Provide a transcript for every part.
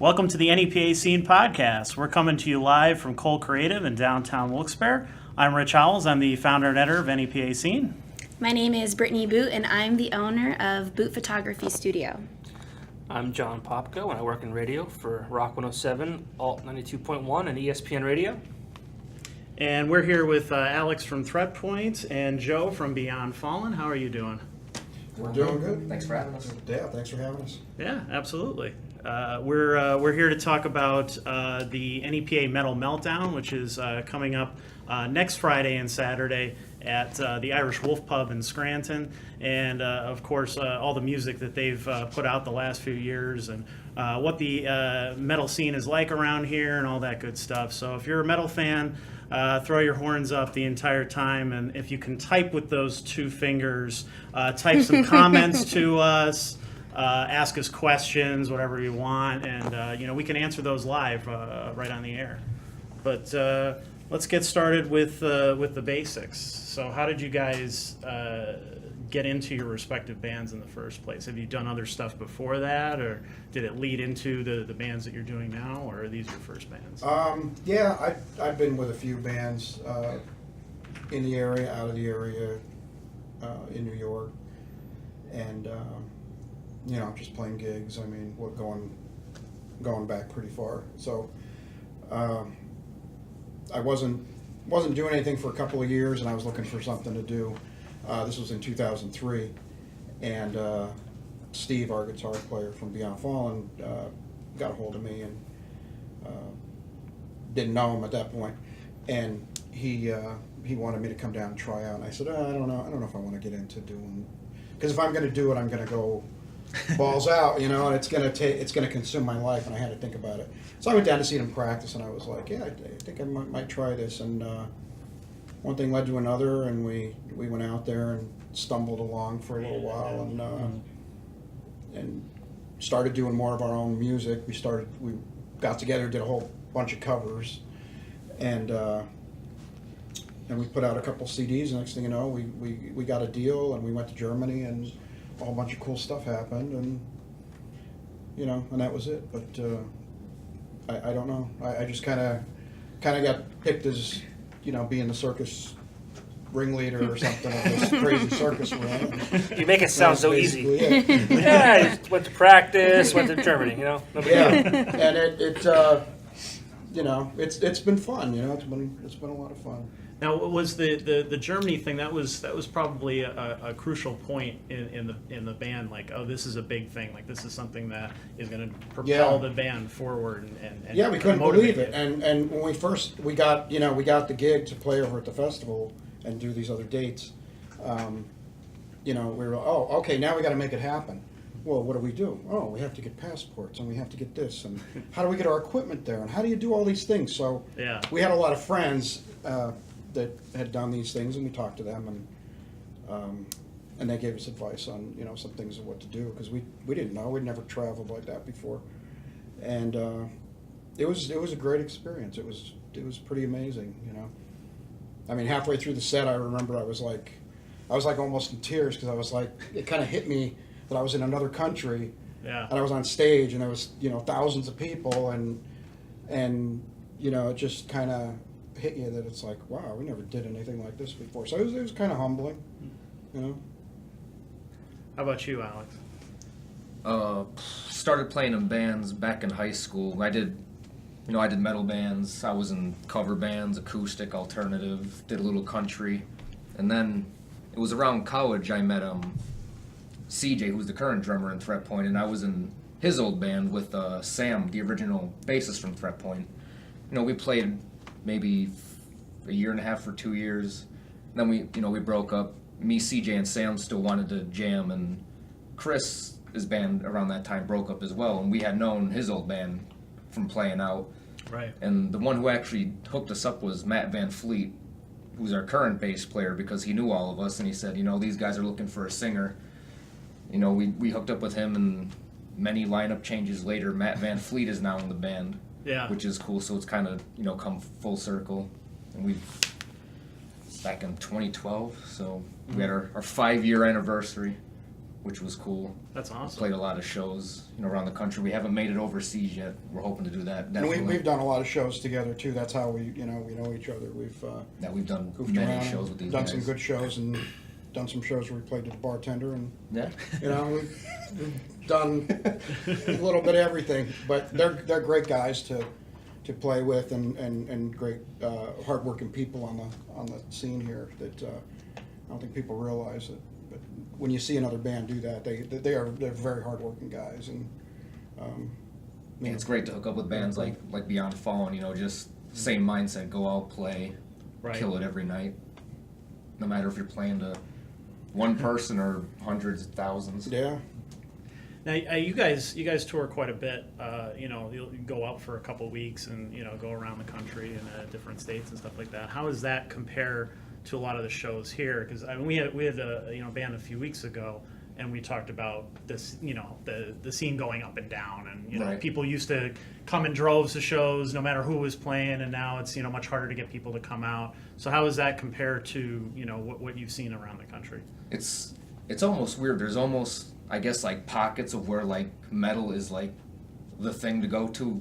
Welcome to the NEPA Scene Podcast. We're coming to you live from Cole Creative in downtown Wilkes-Barre. I'm Rich Howells. I'm the founder and editor of NEPA Scene. My name is Brittany Boot, and I'm the owner of Boot Photography Studio. I'm John Popko, and I work in radio for Rock 107, Alt 92.1, and ESPN Radio. And we're here with Alex from Threatpoint and Joe from Beyond Fallen. How are you doing? We're doing good. Thanks for having us. Yeah, thanks for having us. Yeah, absolutely. We're here to talk about the NEPA Metal Meltdown, which is coming up next Friday and Saturday at the Irish Wolf Pub in Scranton, and of course all the music that they've put out the last few years, and what the metal scene is like around here, and all that good stuff. So if you're a metal fan, throw your horns up the entire time, and if you can type with those two fingers, type some comments to us. Ask us questions, whatever you want, and we can answer those live right on the air. But let's get started with the basics. So, how did you guys get into your respective bands in the first place? Have you done other stuff before that, or did it lead into the bands that you're doing now, or are these your first bands? Yeah, I've been with a few bands in the area, out of the area, in New York, and just playing gigs. I mean, we're going back pretty far. So I wasn't doing anything for a couple of years, and I was looking for something to do. This was in 2003, and Steve, our guitar player from Beyond Fallen, got a hold of me, and didn't know him at that point, and he wanted me to come down and try out. And I said, I don't know if I want to get into doing, because if I'm going to do it, I'm going to go balls out, and it's going to consume my life, and I had to think about it. So I went down to see them practice, and I was like, yeah, I think I might try this. And one thing led to another, and we went out there and stumbled along for a little while, and started doing more of our own music. We got together, did a whole bunch of covers, and we put out a couple CDs. And next thing you know, we got a deal, and we went to Germany, and a whole bunch of cool stuff happened, and and that was it. But I don't know. I just kind of got picked as being the circus ringleader or something of this crazy circus we're in. You make it sound so easy. It. Yeah, I just went to practice, went to Germany. No big deal. And it's been fun. It's been a lot of fun. Now, was the Germany thing, that was probably a crucial point in the band? Like, oh, this is a big thing. Like, this is something that is going to propel the band forward and yeah, we couldn't believe it. And when we got the gig to play over at the festival and do these other dates, we were, okay, now we got to make it happen. Well, what do? Oh, we have to get passports, and we have to get this, and how do we get our equipment there, and how do you do all these things? So we had a lot of friends that had done these things, and we talked to them, and they gave us advice on some things of what to do, because we didn't know. We'd never traveled like that before, and it was a great experience. It was pretty amazing. I mean, halfway through the set, I remember I was like almost in tears, because I was like, it kind of hit me that I was in another country, and I was on stage, and there was thousands of people, and it just kind of hit you that it's like, wow, we never did anything like this before. So it was kind of humbling, How about you, Alex? Started playing in bands back in high school. I did metal bands. I was in cover bands, acoustic, alternative, did a little country. And then it was around college I met CJ, who's the current drummer in Threatpoint, and I was in his old band with Sam, the original bassist from Threatpoint. We played maybe a year and a half or 2 years. Then we broke up. Me, CJ, and Sam still wanted to jam, and Chris, his band around that time, broke up as well, and we had known his old band from playing out. Right. And the one who actually hooked us up was Matt Van Fleet, who's our current bass player, because he knew all of us, and he said, these guys are looking for a singer. We hooked up with him, and many lineup changes later, Matt Van Fleet is now in the band. Yeah. Which is cool, so it's kind of, come full circle. And back in 2012, so we had our 5-year anniversary. which was cool. That's awesome. Played a lot of shows, around the country. We haven't made it overseas yet. We're hoping to do that. And Definitely. we've done a lot of shows together too. That's how we know each other. We've We've done goofed many around, shows with these done guys. some good shows, and done some shows where we played to the bartender, and Yeah. we've done a little bit of everything. But they're great guys to play with, and great hardworking people on the scene here that I don't think people realize it. But when you see another band do that, they're very hardworking guys, and Yeah, it's great to hook up with bands like Beyond Fallen, just same mindset, go out, play, Right. kill it every night. No matter if you're playing to one person or hundreds of thousands. yeah. Now, you guys tour quite a bit. You'll go out for a couple of weeks and go around the country and different states and stuff like that. How does that compare to a lot of the shows here? Because we had a band a few weeks ago, and we talked about this, the scene going up and down, and Right. people used to come in droves to shows no matter who was playing, and now it's much harder to get people to come out. So how does that compare to what you've seen around the country? It's almost weird. There's almost, I guess, like pockets of where like metal is like the thing to go to.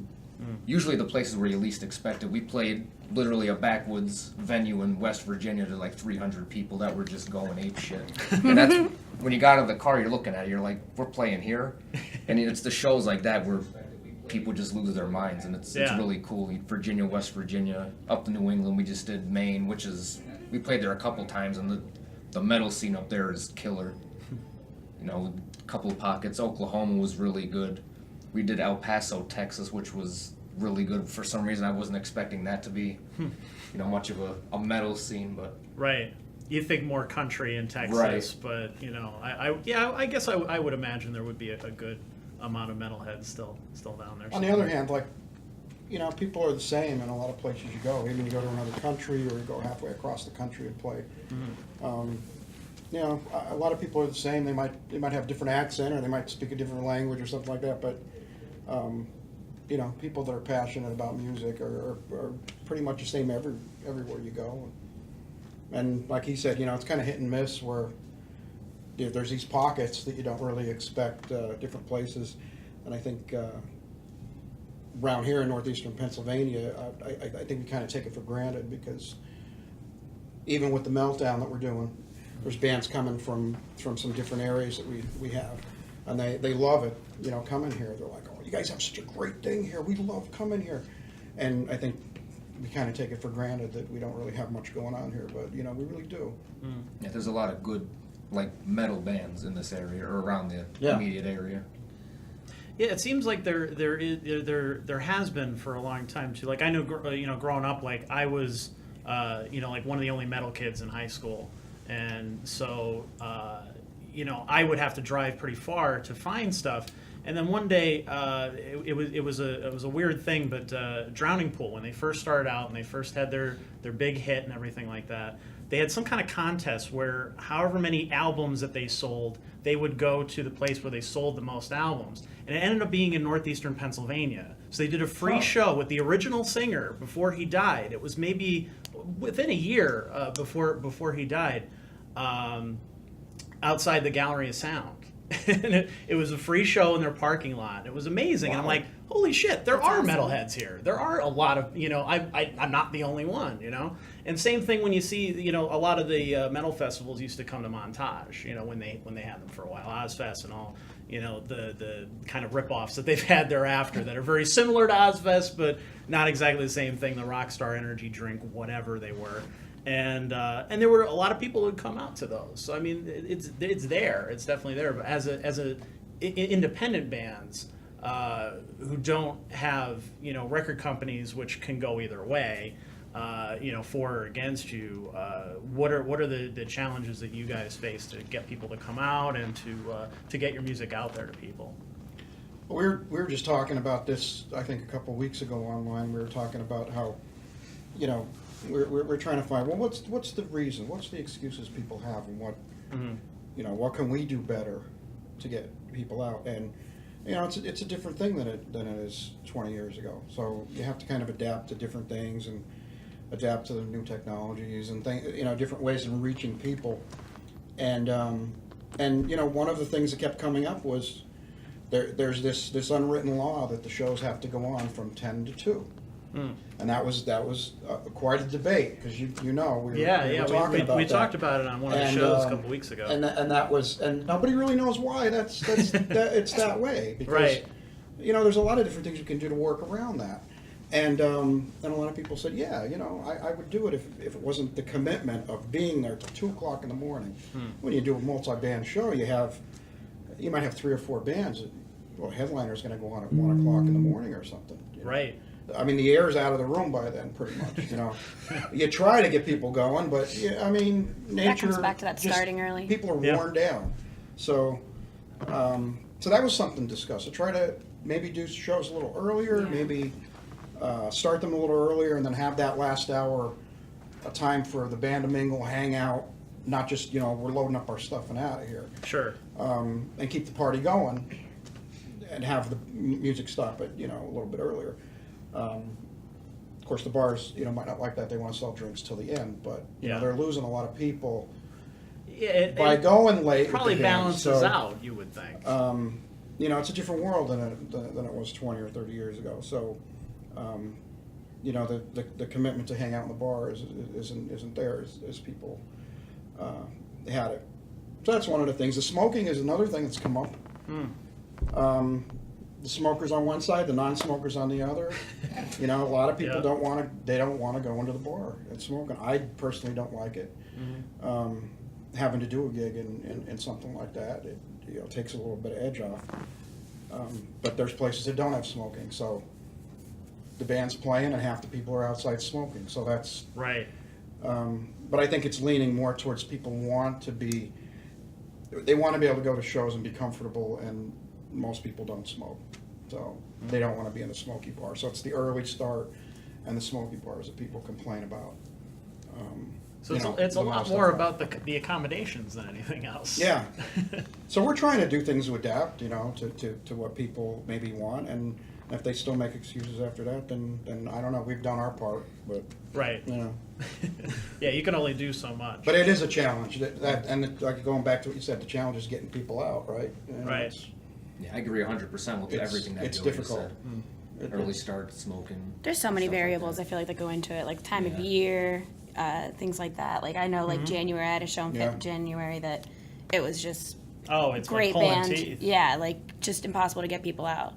Usually the places where you least expect it. We played literally a backwoods venue in West Virginia to like 300 people that were just going ape shit. And that's when you got out of the car, you're looking at it, you're like, we're playing here. And it's the shows like that where people just lose their minds, and it's really cool. Virginia, West Virginia, up to New England. We just did Maine, we played there a couple times, and the metal scene up there is killer. A couple of pockets. Oklahoma was really good. We did El Paso, Texas, which was really good. For some reason, I wasn't expecting that to be, much of a metal scene, but Right. You think more country in Texas, Right. but I guess I would imagine there would be a good amount of metalheads still down there. On the other hand, people are the same in a lot of places you go. Even you go to another country, or you go halfway across the country and play. A lot of people are the same. They might have a different accent, or they might speak a different language or something like that. But people that are passionate about music are pretty much the same everywhere you go. And like he said, it's kind of hit and miss where there's these pockets that you don't really expect, different places. And I think around here in northeastern Pennsylvania, I think we kind of take it for granted, because even with the meltdown that we're doing, there's bands coming from some different areas that we have, and they love it, coming here. They're like, oh, you guys have such a great thing here. We love coming here. And I think we kind of take it for granted that we don't really have much going on here, but we really do. yeah, there's a lot of good like metal bands in this area or around the immediate area. Yeah, it seems like there has been for a long time too. Like I know, growing up, like I was, like one of the only metal kids in high school, and so I would have to drive pretty far to find stuff. And then one day, it was a weird thing, but Drowning Pool, when they first started out and they first had their big hit and everything like that, they had some kind of contest where however many albums that they sold, they would go to the place where they sold the most albums. And it ended up being in northeastern Pennsylvania. So they did a free show with the original singer before he died. It was maybe within a year before he died, outside the Gallery of Sound. And it was a free show in their parking lot. It was amazing. And I'm like, holy shit, there are metalheads here. There are a lot of, I'm not the only one, And same thing when you see, a lot of the metal festivals used to come to Montage, when they had them for a while, Ozfest and all, the kind of rip-offs that they've had thereafter that are very similar to Ozfest, but not exactly the same thing, the Rockstar Energy Drink, whatever they were. And there were a lot of people who would come out to those. So I mean, it's there. It's definitely there. But as independent bands who don't have record companies which can go either way, for or against you, what are the challenges that you guys face to get people to come out and to get your music out there to people? We were just talking about this, I think, a couple of weeks ago online. We were talking about how, we're trying to find, well, what's the reason? What's the excuses people have, and what, what can we do better to get people out? And, it's a different thing than it is 20 years ago. So you have to kind of adapt to different things and adapt to the new technologies and different ways of reaching people. And, And one of the things that kept coming up was there's this unwritten law that the shows have to go on from 10 to 2. And that was quite a debate, because we were talking about we that. talked about it on one of the shows a couple weeks ago. And nobody really knows why it's that way, because Right. there's a lot of different things you can do to work around that. And a lot of people said, I would do it if it wasn't the commitment of being there till 2:00 in the morning. When you do a multi-band show, you might have 3 or 4 bands. Well, headliner's going to go on at 1:00 in the morning or something. Right. I mean, the air's out of the room by then, pretty much. You try to get people going, but nature. comes back to that just- starting early. People are Yeah. worn down, so that was something to discuss. To try to maybe do shows a little earlier, maybe start them a little earlier, and then have that last hour a time for the band to mingle, hang out, not just we're loading up our stuff and out of here, Sure. and keep the party going, and have the music stop at a little bit earlier. Of course, the bars, might not like that. They want to sell drinks till the end, but Yeah. they're losing a lot of people Yeah, by it going late. probably with the band. balances So, out, you would think. It's a different world than it was 20 or 30 years ago. So, the commitment to hang out in the bar isn't there as people had it. So that's one of the things. The smoking is another thing that's come up. The smokers on one side, the non-smokers on the other. A lot of people Yeah. don't want to go into the bar and smoke. And I personally don't like it. Having to do a gig in something like that, it takes a little bit of edge off. But there's places that don't have smoking, so the band's playing and half the people are outside smoking. So that's. Right. But I think it's leaning more towards people want to be able to go to shows and be comfortable, and most people don't smoke, so they don't want to be in the smoky bar. So it's the early start and the smoky bars that people complain about. So it's a lot more about the accommodations than anything else. Yeah. So we're trying to do things to adapt, to what people maybe want, and if they still make excuses after that, then I don't know. We've done our part, but Right. Yeah, you can only do so much. But it is a challenge. Like going back to what you said, the challenge is getting people out, right? Right. Yeah, I agree 100% with everything that It's Joey difficult. said. Early start, smoking. There's so many stuff like variables that. I feel like that go into it, like time of Yeah. year, things like that. Like I know, like January, I had a show in Yeah. January that it was just Oh, it's great like pulling band. teeth. Yeah, like just impossible to get people out.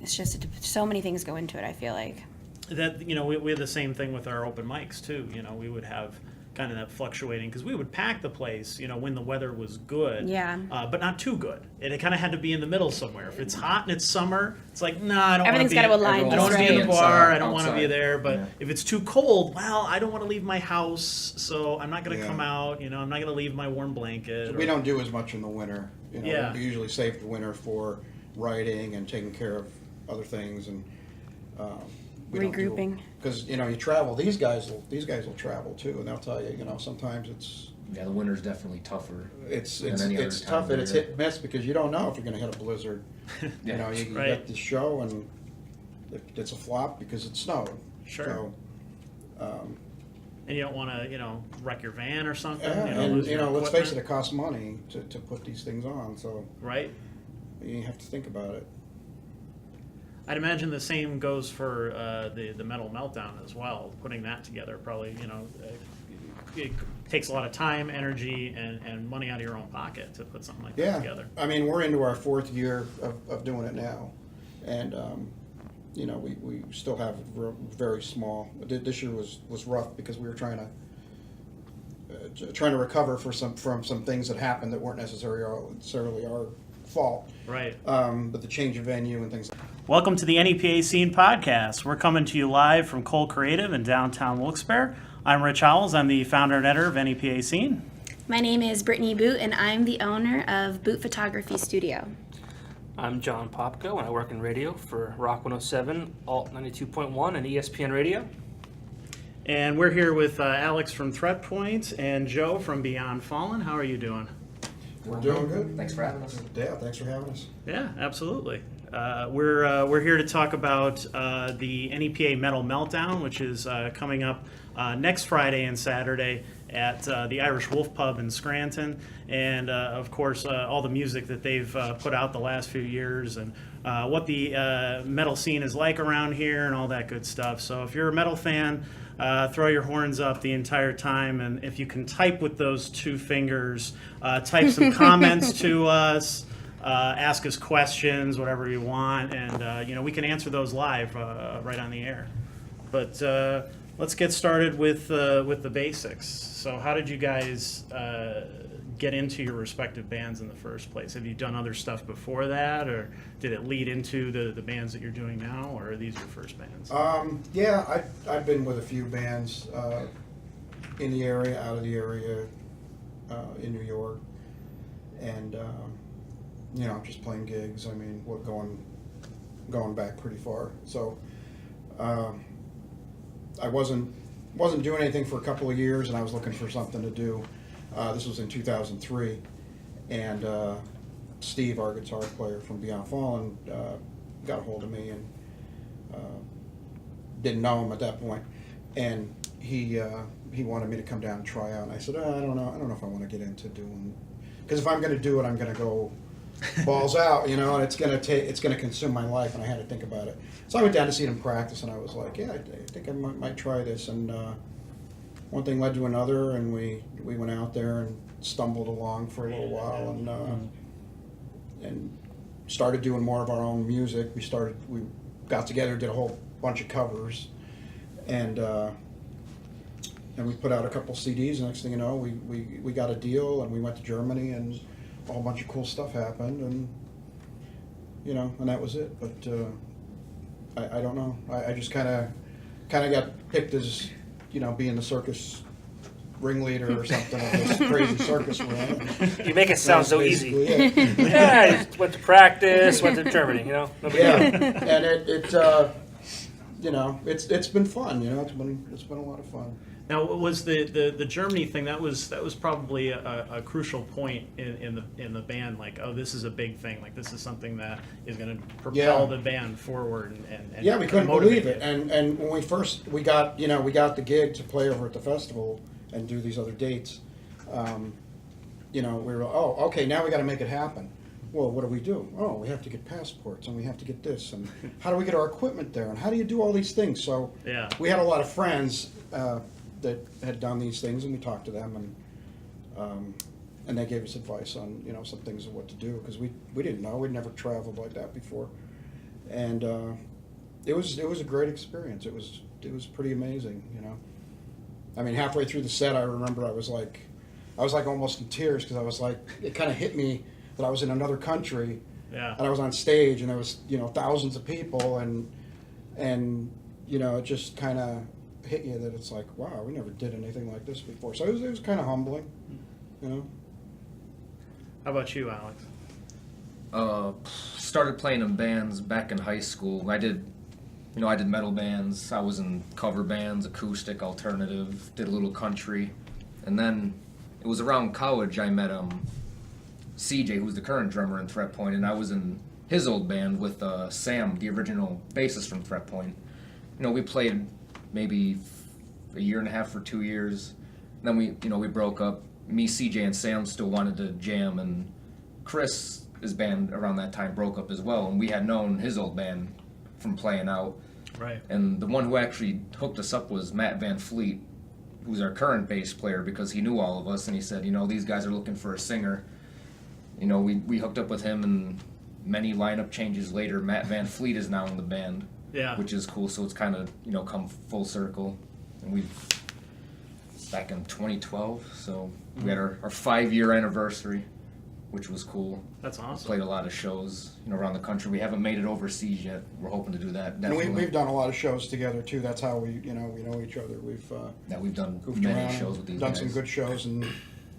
It's just so many things go into it. I feel like. That we had the same thing with our open mics too. We would have kind of that fluctuating, because we would pack the place when the weather was good, Yeah. but not too good. It kind of had to be in the middle somewhere. If it's hot and it's summer, it's like, nah, I don't want to Everything's be. gotta align I don't just want to be in the right. bar. Inside, I don't want to be outside. there. But Yeah. if it's too cold, well, I don't want to leave my house, so I'm not going to Yeah. come out. I'm not going to leave my warm blanket. We or- don't do as much in the winter. Yeah. We usually save the winter for writing and taking care of other things, and Regrouping. Because you travel. These guys will travel too, and they'll tell you. Sometimes Yeah, the winter's definitely tougher. it's than any other it's time tough, of and it's year. hit and miss, because you don't know if you're going to hit a blizzard. Yeah. You Right. get the show and it's a flop because it snowed. Sure. So, and you don't want to wreck your van or something. yeah, and lose your let's face it, equipment. it costs money to put these things on. So Right. you have to think about it. I'd imagine the same goes for the Metal Meltdown as well. Putting that together probably, it takes a lot of time, energy, and money out of your own pocket to put something like that Yeah, together. I mean, we're into our 4th year of doing it now, and we still have very small. This year was rough because we were trying to recover from some things that happened that weren't necessarily our fault. Right. But the change of venue and things. Welcome to the NEPA Scene Podcast. We're coming to you live from Cole Creative in downtown Wilkes-Barre. I'm Rich Howells. I'm the founder and editor of NEPA Scene. My name is Brittany Boot, and I'm the owner of Boot Photography Studio. I'm John Popko, and I work in radio for Rock 107, Alt 92.1, and ESPN Radio. And we're here with Alex from Threatpoint and Joe from Beyond Fallen. How are you doing? We're doing good. Thanks for having us. Yeah, thanks for having us. Yeah, absolutely. We're here to talk about the NEPA Metal Meltdown, which is coming up next Friday and Saturday at the Irish Wolf Pub in Scranton, and of course all the music that they've put out the last few years, and what the metal scene is like around here, and all that good stuff. So if you're a metal fan, throw your horns up the entire time, and if you can type with those two fingers, type some comments to us. Ask us questions, whatever you want, and we can answer those live right on the air. But let's get started with the basics. So, how did you guys get into your respective bands in the first place? Have you done other stuff before that, or did it lead into the bands that you're doing now, or are these your first bands? Yeah, I've been with a few bands in the area, out of the area, in New York, and just playing gigs. I mean, we're going back pretty far. So I wasn't doing anything for a couple of years, and I was looking for something to do. This was in 2003, and Steve, our guitar player from Beyond Fallen, got a hold of me, and didn't know him at that point, and he wanted me to come down and try out. And I said, I don't know if I want to get into doing, because if I'm going to do it, I'm going to go balls out, and it's going to consume my life, and I had to think about it. So I went down to see them practice, and I was like, yeah, I think I might try this. And one thing led to another, and we went out there and stumbled along for a little while, and started doing more of our own music. We got together, did a whole bunch of covers, and we put out a couple CDs. And next thing you know, we got a deal, and we went to Germany, and a whole bunch of cool stuff happened, and and that was it. But I don't know. I just kind of got picked as being the circus ringleader or something of this crazy circus we're in. You make it sound so easy. It. Yeah, I just went to practice, went to Germany. No big deal. And it's been fun. It's been a lot of fun. Now, was the Germany thing, that was probably a crucial point in the band? Like, oh, this is a big thing. Like, this is something that is going to propel the band forward and yeah, we couldn't motivate believe it. And when we got the gig to play over at the festival and do these other dates, we were, okay, now we got to make it happen. Well, what do? Oh, we have to get passports, and we have to get this, and how do we get our equipment there, and how do you do all these things? So we had a lot of friends that had done these things, and we talked to them, and they gave us advice on some things of what to do, because we didn't know. We'd never traveled like that before, and it was a great experience. It was pretty amazing. I mean, halfway through the set, I remember I was like almost in tears, because I was like, it kind of hit me that I was in another country, and I was on stage, and there was thousands of people, and it just kind of hit you that it's like, wow, we never did anything like this before. So it was kind of humbling, How about you, Alex? Started playing in bands back in high school. I did metal bands. I was in cover bands, acoustic, alternative, did a little country. And then it was around college I met CJ, who's the current drummer in Threatpoint, and I was in his old band with Sam, the original bassist from Threatpoint. We played maybe a year and a half or 2 years. Then we broke up. Me, CJ, and Sam still wanted to jam, and Chris, his band around that time, broke up as well, and we had known his old band from playing out. Right. And the one who actually hooked us up was Matt Van Fleet, who's our current bass player, because he knew all of us, and he said, these guys are looking for a singer. We hooked up with him, and many lineup changes later, Matt Van Fleet is now in the band. Yeah. Which is cool. So it's kind of come full circle, and back in 2012. So we had our 5-year anniversary, which was cool. That's awesome. Played a lot of shows around the country. We haven't made it overseas yet. We're hoping to do that. Definitely. And we've done a lot of shows together too. That's how we know each other. We've done goofed many around, shows with these done guys. some good shows, and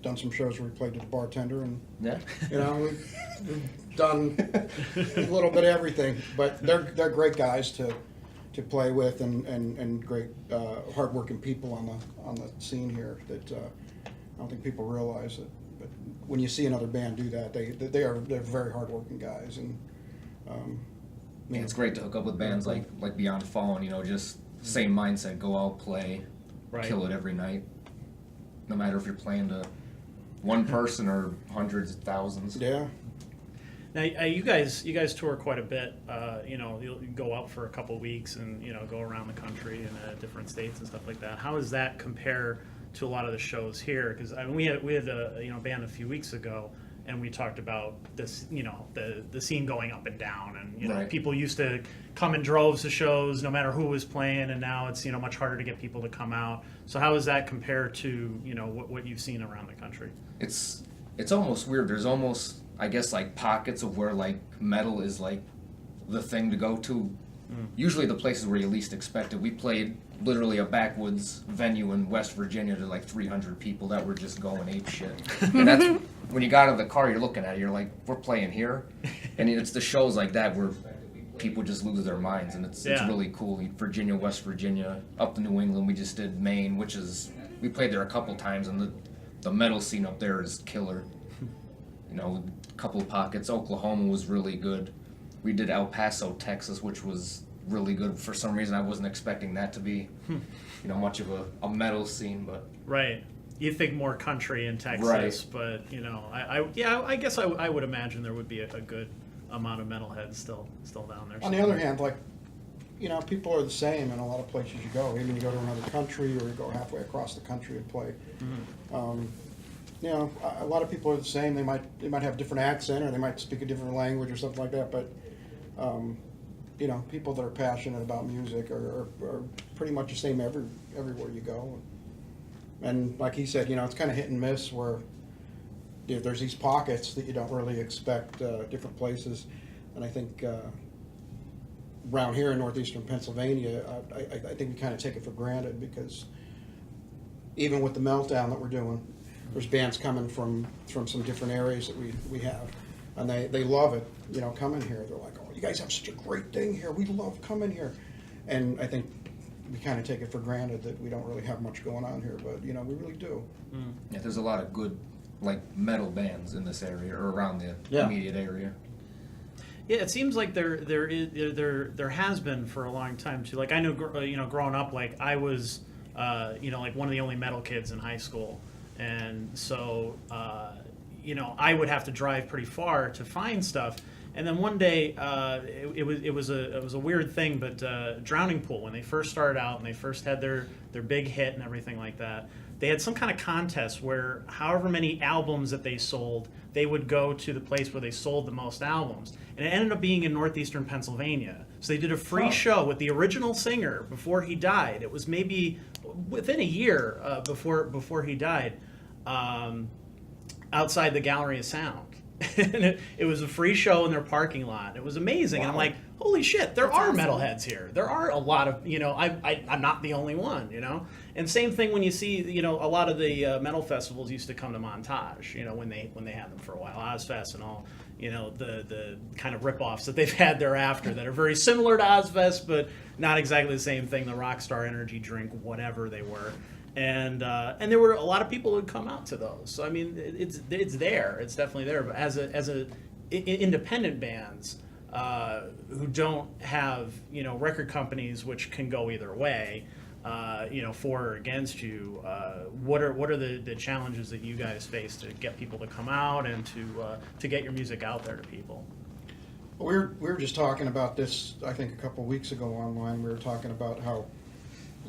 done some shows where we played to the bartender, and we've done a little bit of everything. But they're great guys to play with, and great hardworking people on the scene here that I don't think people realize it. But when you see another band do that, they're very hardworking guys, and Yeah, it's great to hook up with bands like Beyond Fallen, you know, just same mindset, go out, play, Right. kill it every night. No matter if you're playing to one person or hundreds of thousands. Yeah. Now, you guys tour quite a bit. You know, you'll go out for a couple weeks and, you know, go around the country and different states and stuff like that. How does that compare to a lot of the shows here? Because I mean, we had a band a few weeks ago, and we talked about this, you know, the scene going up and down, and you know, Right. people used to come in droves to shows no matter who was playing, and now it's, you know, much harder to get people to come out. So how does that compare to, you know, what you've seen around the country? It's almost weird. There's almost, I guess, like pockets of where like metal is like the thing to go to. Usually the places where you least expect it. We played literally a backwoods venue in West Virginia to like 300 people that were just going ape shit. And that's when you got out of the car, you're looking at it, you're like, we're playing here. And it's the shows like that where people just lose their minds, and it's Yeah. really cool. Virginia, West Virginia, up to New England. We just did Maine, which is, we played there a couple times, and the metal scene up there is killer. You know, a couple of pockets. Oklahoma was really good. We did El Paso, Texas, which was really good. For some reason, I wasn't expecting that to be, you know, much of a metal scene, but Right. You think more country in Texas, Right. but you know, I guess I would imagine there would be a good amount of metalheads still down there. On the other hand, like, you know, people are the same in a lot of places you go. Even you go to another country or you go halfway across the country and play. You know, a lot of people are the same. They might have a different accent, or they might speak a different language or something like that. But you know, people that are passionate about music are pretty much the same everywhere you go. And like he said, you know, it's kind of hit and miss where there's these pockets that you don't really expect, different places. And I think around here in northeastern Pennsylvania, I think we kind of take it for granted, because even with the meltdown that we're doing, there's bands coming from some different areas that we have, and they love it, you know, coming here. They're like, oh, you guys have such a great thing here. We love coming here. And I think we kind of take it for granted that we don't really have much going on here, but, you know, we really do. yeah, there's a lot of good like metal bands in this area or around the Yeah. immediate area. Yeah, it seems like there has been for a long time too. Like I know, you know, growing up, like I was, you know, like one of the only metal kids in high school, and so, you know, I would have to drive pretty far to find stuff. And then one day, it was a weird thing, but Drowning Pool, when they first started out and they first had their big hit and everything like that, they had some kind of contest where however many albums that they sold, they would go to the place where they sold the most albums. And it ended up being in northeastern Pennsylvania. So they did a free show with the original singer before he died. It was maybe within a year before he died, outside the Gallery of Sound. And it was a free show in their parking lot. It was amazing. And I'm like, holy shit, there are metalheads here. There are a lot of, you know, I'm not the only one, you know. And same thing when you see, you know, a lot of the metal festivals used to come to Montage, you know, when they had them for a while, Ozfest and all, you know, the kind of rip-offs that they've had thereafter that are very similar to Ozfest, but not exactly the same thing, the Rockstar Energy Drink, whatever they were. And there were a lot of people who would come out to those. So I mean, it's there. It's definitely there. But as independent bands who don't have, you know, record companies which can go either way, you know, for or against you, what are the challenges that you guys face to get people to come out and to get your music out there to people? We were just talking about this, I think, a couple of weeks ago online. We were talking about how,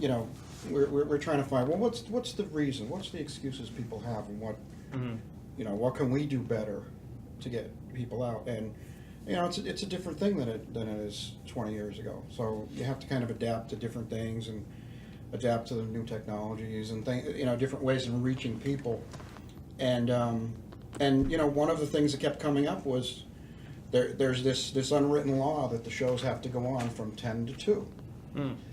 you know, we're trying to find, well, what's the reason? What's the excuses people have, and what, you know, what can we do better to get people out? And, you know, it's a different thing than it is 20 years ago. So you have to kind of adapt to different things and adapt to the new technologies and you know, different ways of reaching people. And you know, one of the things that kept coming up was there's this unwritten law that the shows have to go on from 10 to 2.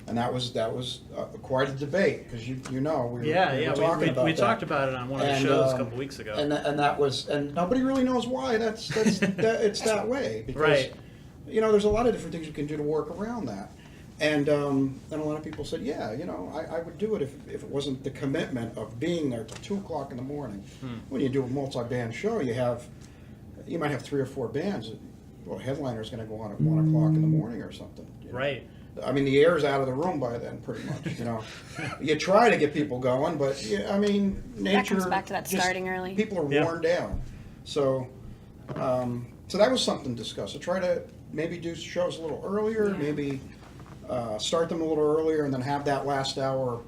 And that was quite a debate, because you know we were talking about we that. talked about it on one of the shows a couple weeks ago. And nobody really knows why it's that way, because Right. you know, there's a lot of different things you can do to work around that. And a lot of people said, yeah, you know, I would do it if it wasn't the commitment of being there till 2 o'clock in the morning. When you do a multi-band show, you might have 3 or 4 bands. well, headliner's going to go on at 1 o'clock in the morning or something. you know. Right. I mean, the air's out of the room by then, pretty much. You know, you try to get people going, but yeah, I mean, nature. comes back to that just- starting early. People are Yeah. worn down, so so that was something to discuss. So try to maybe do shows a little earlier, Yeah. maybe start them a little earlier, and then have that last hour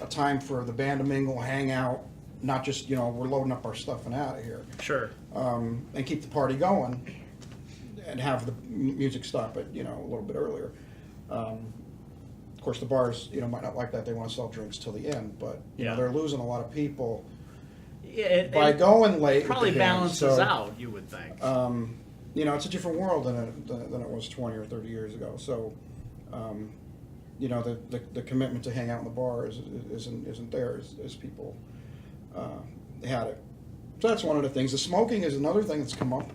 a time for the band to mingle, hang out, not just we're loading up our stuff and out of here, Sure. and keep the party going, and have the music stop at a little bit earlier. Of course, the bars, might not like that. They want to sell drinks till the end, but Yeah. they're losing a lot of people Yeah, it by going late. probably with the band. balances So, out, you would think. It's a different world than it was 20 or 30 years ago. So, the commitment to hang out in the bar isn't there as people had it. So that's one of the things. The smoking is another thing that's come up.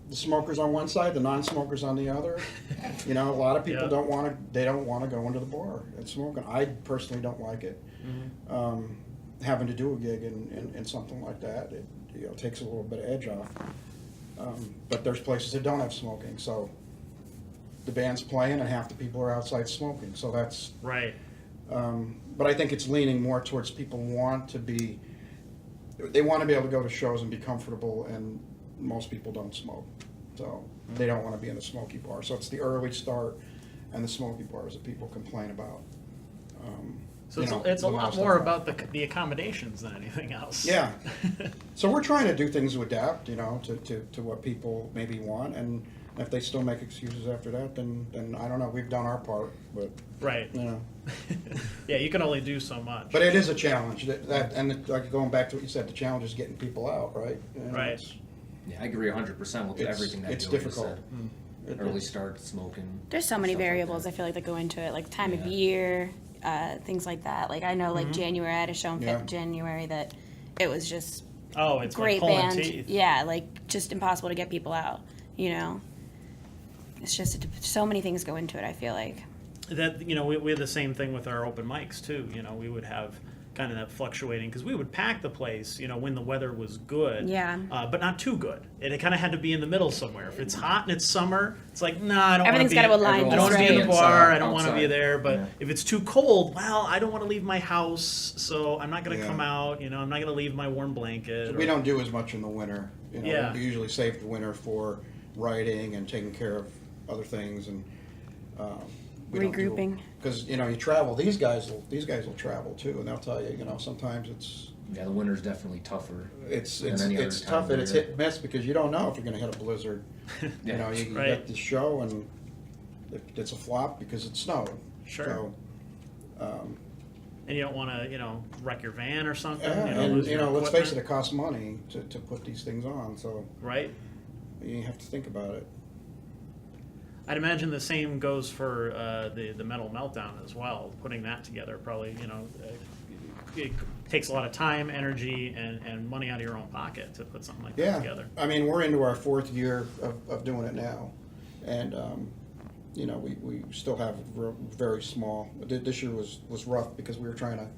The smokers on one side, the non-smokers on the other. A lot of people Yeah. don't want to go into the bar and smoke, and I personally don't like it. Having to do a gig in something like that, it takes a little bit of edge off. But there's places that don't have smoking, so the band's playing and half the people are outside smoking. So that's. Right. But I think it's leaning more towards people want to be able to go to shows and be comfortable, and most people don't smoke, so they don't want to be in the smoky bar. So it's the early start and the smoky bars that people complain about. So it's a lot more about the accommodations than anything else. Yeah. So we're trying to do things to adapt, to what people maybe want, and if they still make excuses after that, then I don't know. We've done our part, but Right. you know. Yeah, you can only do so much. But it is a challenge. Like going back to what you said, the challenge is getting people out, right? Right. Yeah, I agree 100% with everything that It's Joe just difficult. said. Early start, smoking. There's so many stuff like variables that. I feel like that go into it, like time of Yeah. year, things like that. Like I know, like January, I had a show in Yeah. January that it was just Oh, it's great like pulling band. teeth. Yeah, like just impossible to get people out. It's just so many things go into it. I feel like. That we had the same thing with our open mics too. We would have kind of that fluctuating because we would pack the place when the weather was good, Yeah. but not too good. It kind of had to be in the middle somewhere. If it's hot and it's summer, it's like no, I don't want to Everything's be. got to align. I Everyone's don't want to be in the Inside, bar. I don't want to be outside. there. But Yeah. if it's too cold, well, I don't want to leave my house, so I'm not going to Yeah. come out. I'm not going to leave my warm blanket. We don't do as much in the winter. Yeah. We usually save the winter for writing and taking care of other things, and Regrouping. Because you travel. These guys will travel too, and they'll tell you. Sometimes Yeah, the winter's definitely tougher. it's than any other it's time tough of and it's year. hit and miss because you don't know if you're going to hit a blizzard. Yeah. You Right. get the show and it's a flop because it snowed. Sure. So, And you don't want to wreck your van or something. yeah, lose and your let's face it, equipment. it costs money to put these things on. So Right. you have to think about it. I'd imagine the same goes for the Metal Meltdown as well. Putting that together probably, it takes a lot of time, energy, and money out of your own pocket to put something like that Yeah, together. I mean, we're into our 4th year of doing it now, and we still have very small. This year was rough because we were trying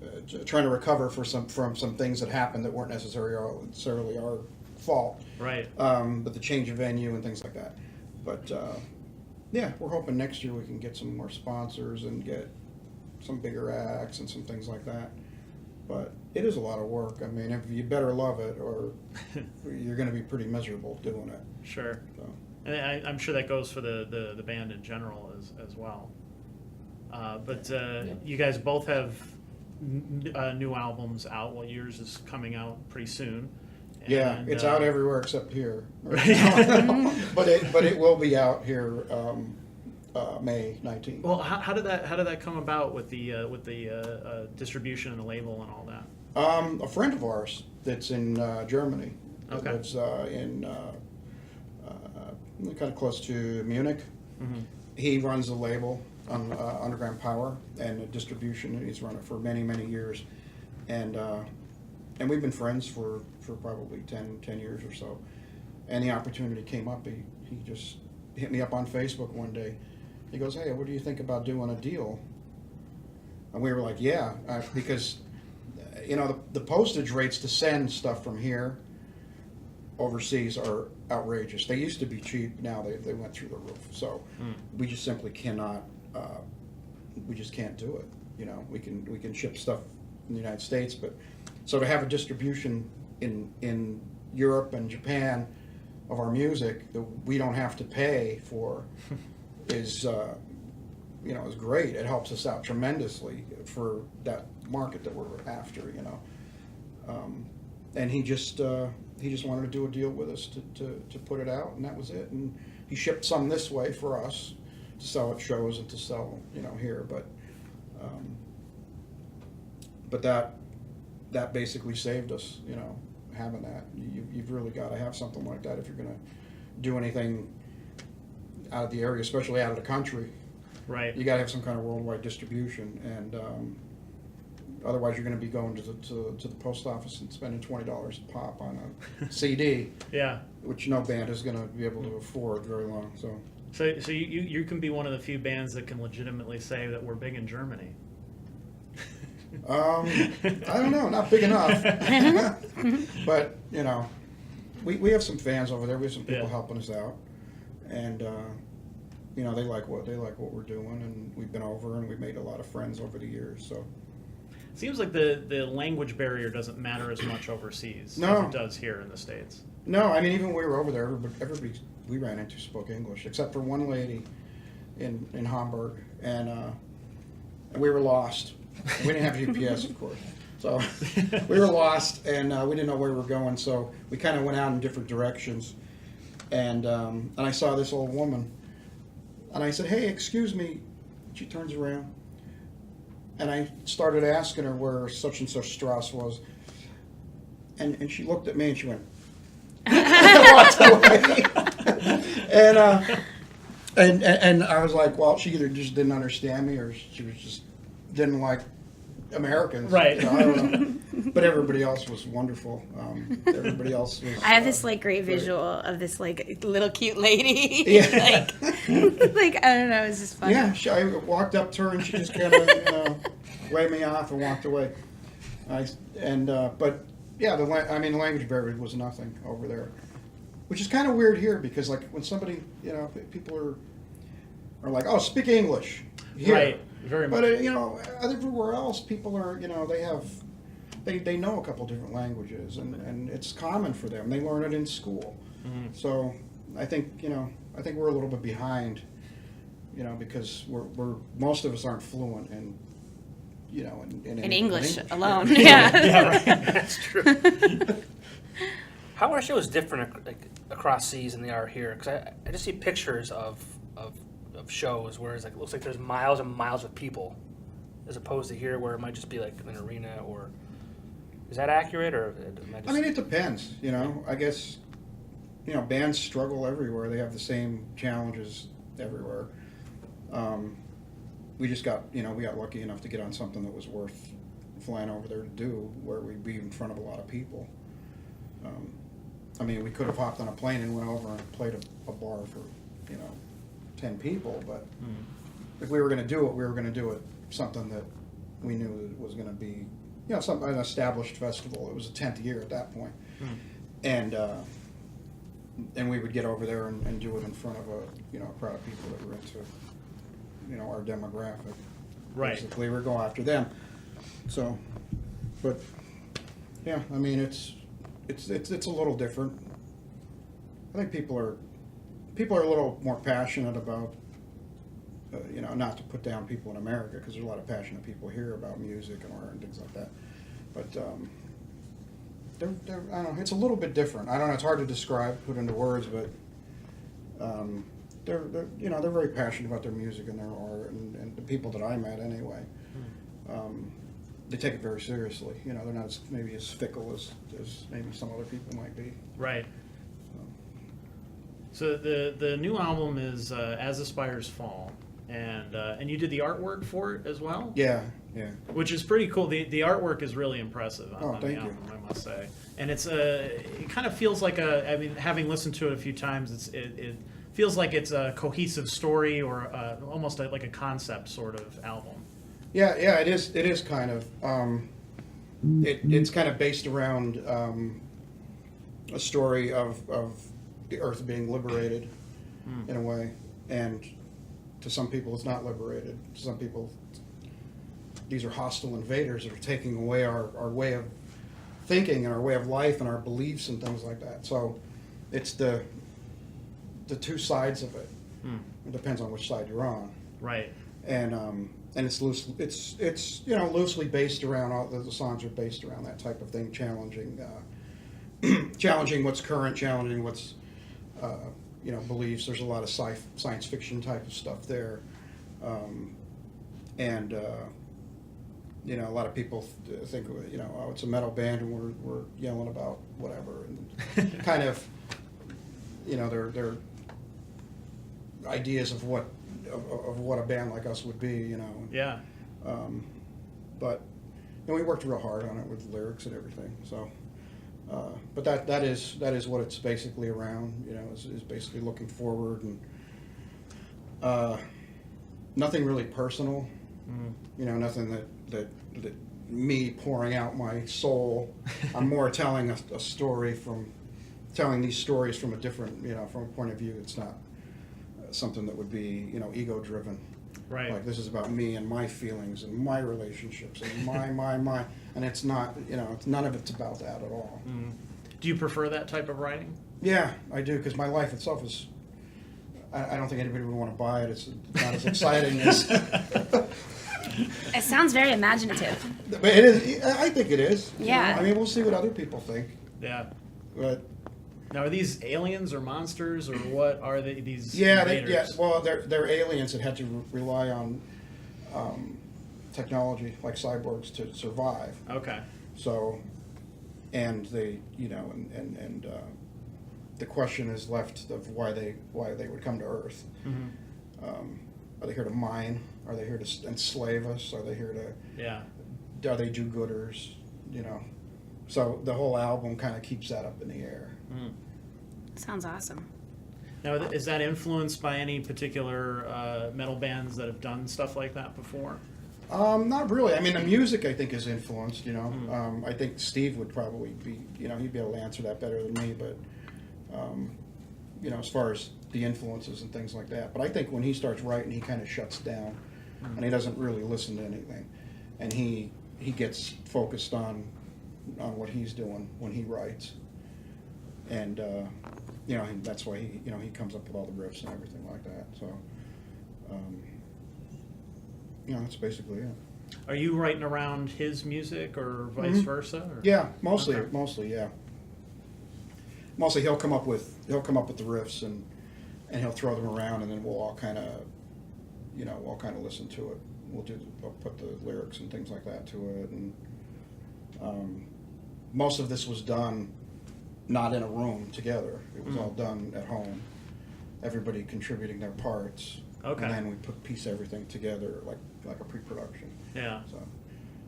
to recover from some things that happened that weren't necessarily our fault. Right. But the change of venue and things like that. But yeah, we're hoping next year we can get some more sponsors and get some bigger acts and some things like that. But it is a lot of work. I mean, if you better love it, or you're going to be pretty miserable doing it. Sure. So. And I'm sure that goes for the band in general as well. But you guys both have new albums out. Well, yours is coming out pretty soon. Yeah, And, it's out everywhere except here. but it will be out here May 19th. Well, how did that come about with the distribution and the label and all that? A friend of ours that's in Germany. That Okay. lives in kind of close to Munich. Mm-hmm. He runs the label on Underground Power and the distribution. He's run it for many, many years, and we've been friends for probably 10 years or so. And the opportunity came up. He just hit me up on Facebook one day. He goes, "Hey, what do you think about doing a deal?" And we were like, "Yeah," because the postage rates to send stuff from here overseas are outrageous. They used to be cheap, now they went through the roof. So we just simply cannot, we just can't do it. You know, we can ship stuff in the United States, but so to have a distribution in Europe and Japan of our music that we don't have to pay for is you know, is great. It helps us out tremendously for that market that we're after, you know. And he just wanted to do a deal with us to put it out, and that was it. And he shipped some this way for us to sell at shows and to sell, you know, here. But that basically saved us, you know, having that. You've really got to have something like that if you're going to do anything out of the area, especially out of the country. Right. You got to have some kind of worldwide distribution, and otherwise you're going to be going to the post office and spending $20 a pop on a CD, Yeah. which no band is going to be able to afford very long. So you can be one of the few bands that can legitimately say that we're big in Germany. I don't know, not big enough, but you know, we have some fans over there. We have some people Yeah. helping us out, and you know, they like what we're doing, and we've been over and we've made a lot of friends over the years. So Seems like the language barrier doesn't matter as much overseas No. as it does here in the States. no, I mean, even when we were over there, everybody we ran into spoke English, except for one lady in Hamburg, and we were lost. We didn't have GPS, of course. So we were lost, and we didn't know where we were going. So we kind of went out in different directions, and I saw this old woman, and I said, "Hey, excuse me." She turns around, and I started asking her where such and such Strauss was, and she looked at me and she went, walked away, and I was like, well, she either just didn't understand me or she was just didn't like Americans. Right. So I don't know. But everybody else was wonderful. Everybody else was. I have this like great visual of this like little cute lady. Yeah. like I don't know, it's just funny. Yeah, I walked up to her and she just kind of, you know, waved me off and walked away. But yeah, the language barrier was nothing over there, which is kind of weird here because like when somebody, you know, people are like, oh, speak English here. Right. Very much. But you know, everywhere else, people are, you know, they know a couple different languages, and it's common for them. They learn it in school. Mm-hmm. So I think we're a little bit behind, you know, because we're most of us aren't fluent in, you know, in English alone. Yeah. Yeah. Yeah, right. That's true. How are shows different like, across seas than they are here? Because I just see pictures of shows where it's like it looks like there's miles and miles of people, as opposed to here where it might just be like an arena. Or is that accurate? Or am I just... I mean, it depends. You know, I guess, you know, bands struggle everywhere. They have the same challenges everywhere. We just got, you know, we got lucky enough to get on something that was worth flying over there to do, where we'd be in front of a lot of people. I mean, we could have hopped on a plane and went over and played a bar for, you know, 10 people, but if we were going to do it, we were going to do it something that we knew that was going to be, you know, an established festival. It was the 10th year at that point. And we would get over there and do it in front of a crowd of people that were into, you know, our demographic. Right. Basically, we're going after them. So, but yeah, I mean, it's a little different. I think people are a little more passionate about, you know, not to put down people in America, because there's a lot of passionate people here about music and art and things like that. But they're I don't know, it's a little bit different. I don't know, it's hard to describe, put into words, but they're you know, they're very passionate about their music and their art, and the people that I met anyway. They take it very seriously. You know, they're not maybe as fickle as maybe some other people might be. Right. So the new album is As the Spires Fall, and you did the artwork for it as well. Yeah. Which is pretty cool. The artwork is really impressive on the thank album, you. I must say. And it kind of feels like I mean, having listened to it a few times, it feels like it's a cohesive story or almost like a concept sort of album. Yeah, it is. It is kind of. It's kind of based around a story of the earth being liberated in a way, and to some people it's not liberated. To some people, these are hostile invaders that are taking away our way of thinking and our way of life and our beliefs and things like that. So it's the two sides of it. It depends on which side you're on. Right. And it's loosely based around, all the songs are based around that type of thing, challenging what's current, challenging what's beliefs. There's a lot of science fiction type of stuff there, and a lot of people think oh, it's a metal band and we're yelling about whatever, and kind of their ideas of what a band like us would be, Yeah. But we worked real hard on it with lyrics and everything. So, but that is what it's basically around. Is basically looking forward and nothing really personal. Nothing that me pouring out my soul. I'm more telling a story telling these stories from a different from a point of view. It's not something that would be ego driven. Right. Like, this is about me and my feelings and my relationships and my, and it's not, none of it's about that at all. Do you prefer that type of writing? Yeah, I do, because my life itself is, I don't think anybody would want to buy it. It's not as exciting as, It sounds very imaginative. but it is, I think it is. Yeah. I mean, we'll see what other people think, Yeah. but. Now, are these aliens or monsters, or what are they? These Yeah, invaders? well, they're aliens that had to rely on technology like cyborgs to survive. Okay. So, and they, and the question is left of why they would come to Earth. Are they here to mine? Are they here to enslave us? Are they here to? Yeah. Are they do-gooders? So the whole album kind of keeps that up in the air. Sounds awesome. Now, is that influenced by any particular metal bands that have done stuff like that before? Not really. I mean, the music, I think, is influenced, I think Steve would probably be, he'd be able to answer that better than me, but, as far as the influences and things like that. But I think when he starts writing, he kind of shuts down, and he doesn't really listen to anything. And he gets focused on what he's doing when he writes. And, that's why he comes up with all the riffs and everything like that. So, that's basically it. Are you writing around his music or vice versa? Or? Yeah, mostly, Okay. yeah. Mostly he'll come up with the riffs and he'll throw them around, and then we'll all kind of, listen to it. We'll put the lyrics and things like that to it, and most of this was done not in a room together. It was all done at home. Everybody contributing their parts. Okay. And then we piece everything together like a pre-production. Yeah.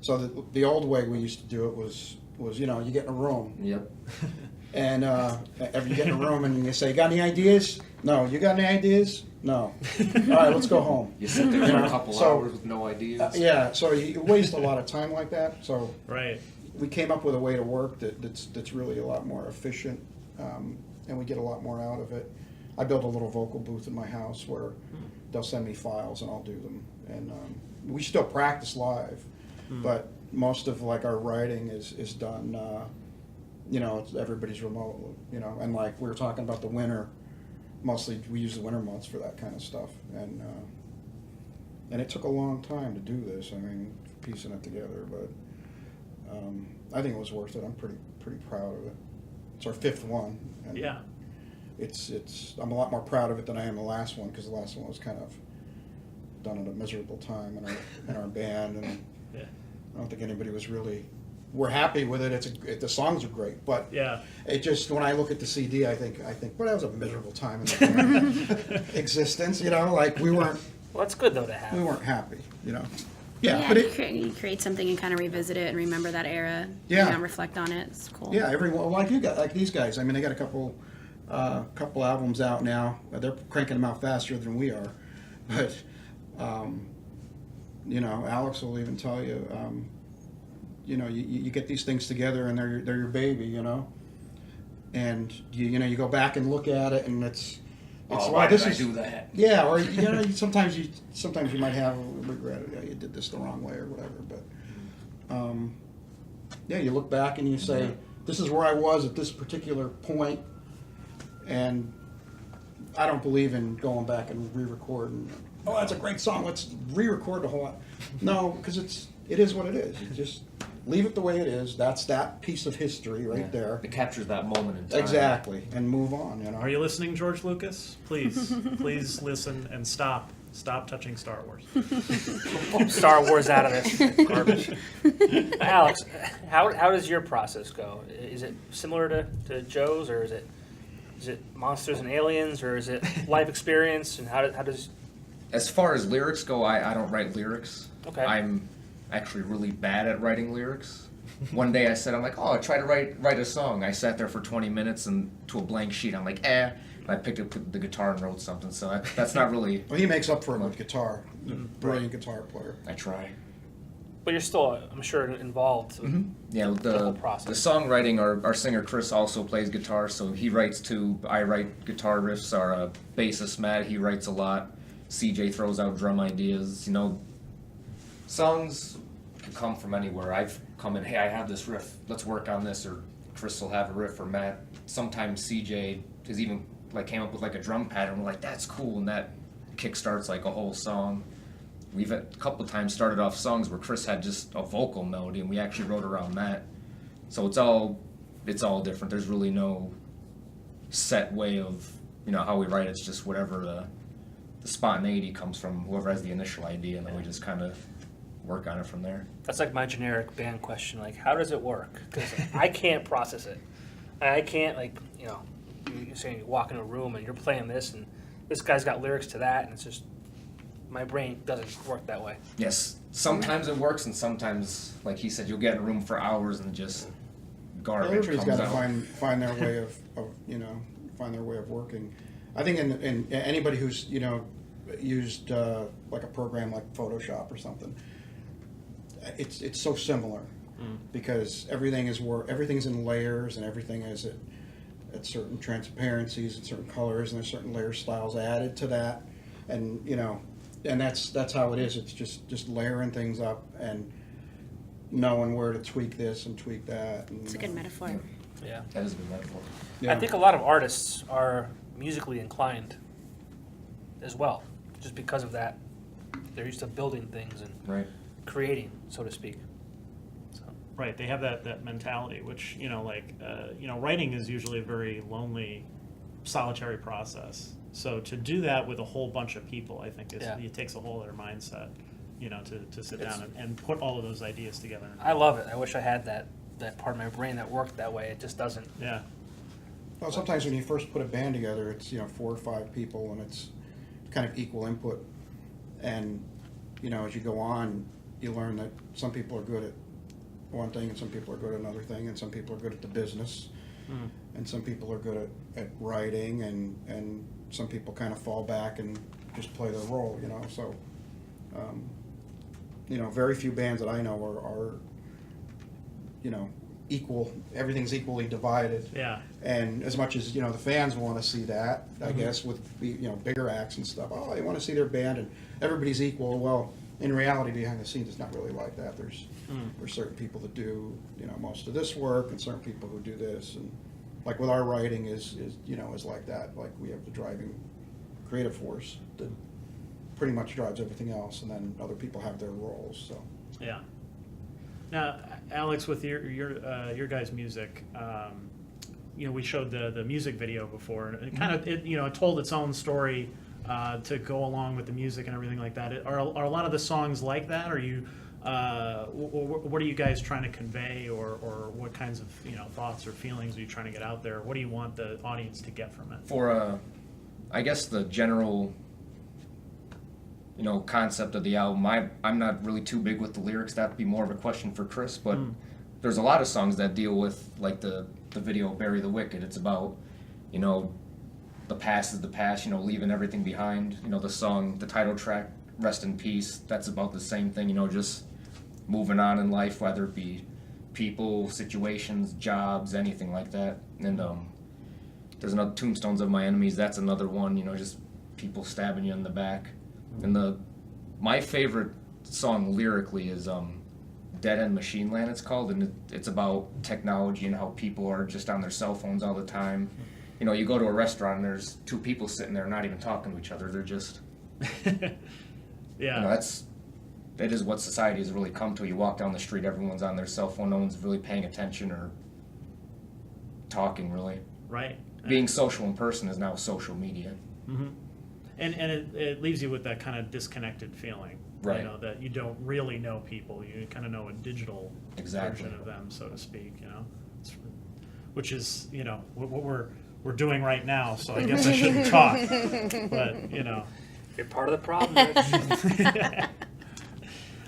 So the old way we used to do it was you get in a room. Yep. And you get in a room and you say, "Got any ideas?" "No." "You got any ideas?" "No." "All right, let's go home." You sit there for a couple hours with no ideas. Yeah, so you waste a lot of time like that. So Right. we came up with a way to work that's really a lot more efficient, and we get a lot more out of it. I built a little vocal booth in my house where they'll send me files and I'll do them. And we still practice live, but most of our writing is done. Everybody's remote. And like we were talking about the winter. Mostly we use the winter months for that kind of stuff, and it took a long time to do this. I mean, piecing it together, but I think it was worth it. I'm pretty proud of it. It's our 5th one. And Yeah. I'm a lot more proud of it than I am the last one, because the last one was kind of done at a miserable time in our band, and Yeah. I don't think anybody was really. We're happy with it. The songs are great, but Yeah. it just, when I look at the CD, I think, well, that was a miserable time in the existence. We weren't Well, that's good though to have. happy. Yeah, Yeah, but you create something and kind of revisit it and remember that era. Yeah. Reflect on it. It's cool. yeah, everyone like you got, like these guys. I mean, they got a couple albums out now. They're cranking them out faster than we are, but Alex will even tell you. You get these things together and they're your baby, and you go back and look at it, and it's Oh, why why this did I is do that? yeah, or sometimes you might have regret it. You did this the wrong way or whatever, but yeah, you look back and you say, this is where I was at this particular point, and I don't believe in going back and re-record and, oh, that's a great song, let's re-record the whole lot. No, because it is what it is. You just leave it the way it is. That's that piece of history right there. It captures that moment in time. Exactly, and move on. Are you listening, George Lucas? Please listen and stop touching Star Wars. Star Wars out of this garbage. Alex, how does your process go? Is it similar to Joe's, or is it monsters and aliens, or is it life experience? And how does As far as lyrics go, I don't write lyrics. Okay. I'm actually really bad at writing lyrics. One day I said, I'm like, oh, I'll try to write a song. I sat there for 20 minutes and to a blank sheet. I'm like, And I picked up the guitar and wrote something. So that's not really. Well, he makes up for it with guitar. He's a brilliant guitar player. I try. But you're still, I'm sure, involved. Yeah, whole the process. songwriting, our singer Chris also plays guitar, so he writes too. I write guitar riffs. Our bassist Matt, he writes a lot. CJ throws out drum ideas. Songs can come from anywhere. I've come in, hey, I have this riff, let's work on this, or Chris will have a riff, or Matt. Sometimes CJ has even came up with a drum pattern. We're like, that's cool, and that kickstarts a whole song. We've a couple of times started off songs where Chris had just a vocal melody, and we actually wrote around that. So it's all different. There's really no set way of how we write. It's just whatever the spontaneity comes from whoever has the initial idea, and then we just kind of work on it from there. That's like my generic band question. How does it work? Because I can't process it. I can't, you're saying you walk in a room and you're playing this, and this guy's got lyrics to that, and it's just, my brain doesn't work that way. Yes, sometimes it works, and sometimes, like he said, you'll get in a room for hours and just garbage Everybody's comes got to out. find their way of find their way of working. I think in anybody who's used a program like Photoshop or something, it's so similar because everything's in layers, and everything is at certain transparencies and certain colors, and there's certain layer styles added to that, and and that's how it is. It's just layering things up and knowing where to tweak this and tweak that. And, It's a good metaphor. Yeah. That is a good metaphor. yeah. I think a lot of artists are musically inclined as well, just because of that. They're used to building things and Right. creating, so to speak. So, Right, they have that mentality, which writing is usually a very lonely, solitary process. So to do that with a whole bunch of people, I think it takes a whole other mindset, to sit down and put all of those ideas together. I love it. I wish I had that part of my brain that worked that way. It just doesn't. Yeah, Well, sometimes when you first put a band together, it's 4 or 5 people, and it's kind of equal input. And as you go on, you learn that some people are good at one thing, and some people are good at another thing, and some people are good at the business, and some people are good at writing, and some people kind of fall back and just play their role. So very few bands that I know are equal. Everything's equally divided. yeah, And as much as the fans want to see that, I guess with bigger acts and stuff, they want to see their band and everybody's equal. Well, in reality, behind the scenes, it's not really like that. There's certain people that do most of this work, and certain people who do this. And like with our writing is like that. Like we have the driving creative force that pretty much drives everything else, and then other people have their roles. So. yeah. Now, Alex, with your guys' music, we showed the music video before, and it kind of it told its own story to go along with the music and everything like that. Are a lot of the songs like that? Are you what are you guys trying to convey, or what kinds of thoughts or feelings are you trying to get out there? What do you want the audience to get from it? For I guess the general concept of the album, I'm not really too big with the lyrics. That'd be more of a question for Chris, but there's a lot of songs that deal with the video Bury the Wicked. It's about the past is the past, leaving everything behind. The song, the title track, Rest in Peace, that's about the same thing, just moving on in life, whether it be people, situations, jobs, anything like that. And There's another Tombstones of My Enemies. That's another one. You know, just people stabbing you in the back. And my favorite song lyrically is Dead End Machine Land, it's called, and it's about technology and how people are just on their cell phones all the time. You know, you go to a restaurant and there's two people sitting there not even talking to each other. They're just, Yeah. you know, that is what society has really come to. You walk down the street, everyone's on their cell phone, no one's really paying attention or talking really. Right. Being social in person is now social media. Mm-hmm. And it leaves you with that kind of disconnected feeling. Right. You know, that you don't really know people. You kind of know a digital Exactly. version of them, so to speak, you know. Which is, you know, what we're doing right now, so I guess I shouldn't talk. But, you know. You're part of the problem, Rich.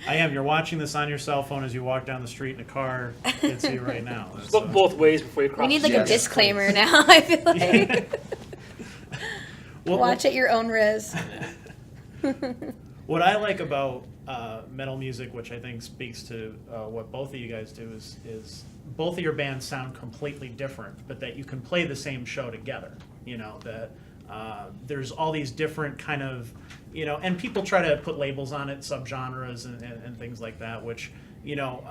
I am. You're watching this on your cell phone as you walk down the street in a car. It's you right now. Just look both ways before you cross. We need like Yes. a disclaimer now. I feel like Well, watch at your own risk. What I like about metal music, which I think speaks to what both of you guys do, is both of your bands sound completely different, but that you can play the same show together. You know, that there's all these different kind of, you know, and people try to put labels on it, subgenres and things like that, which, you know,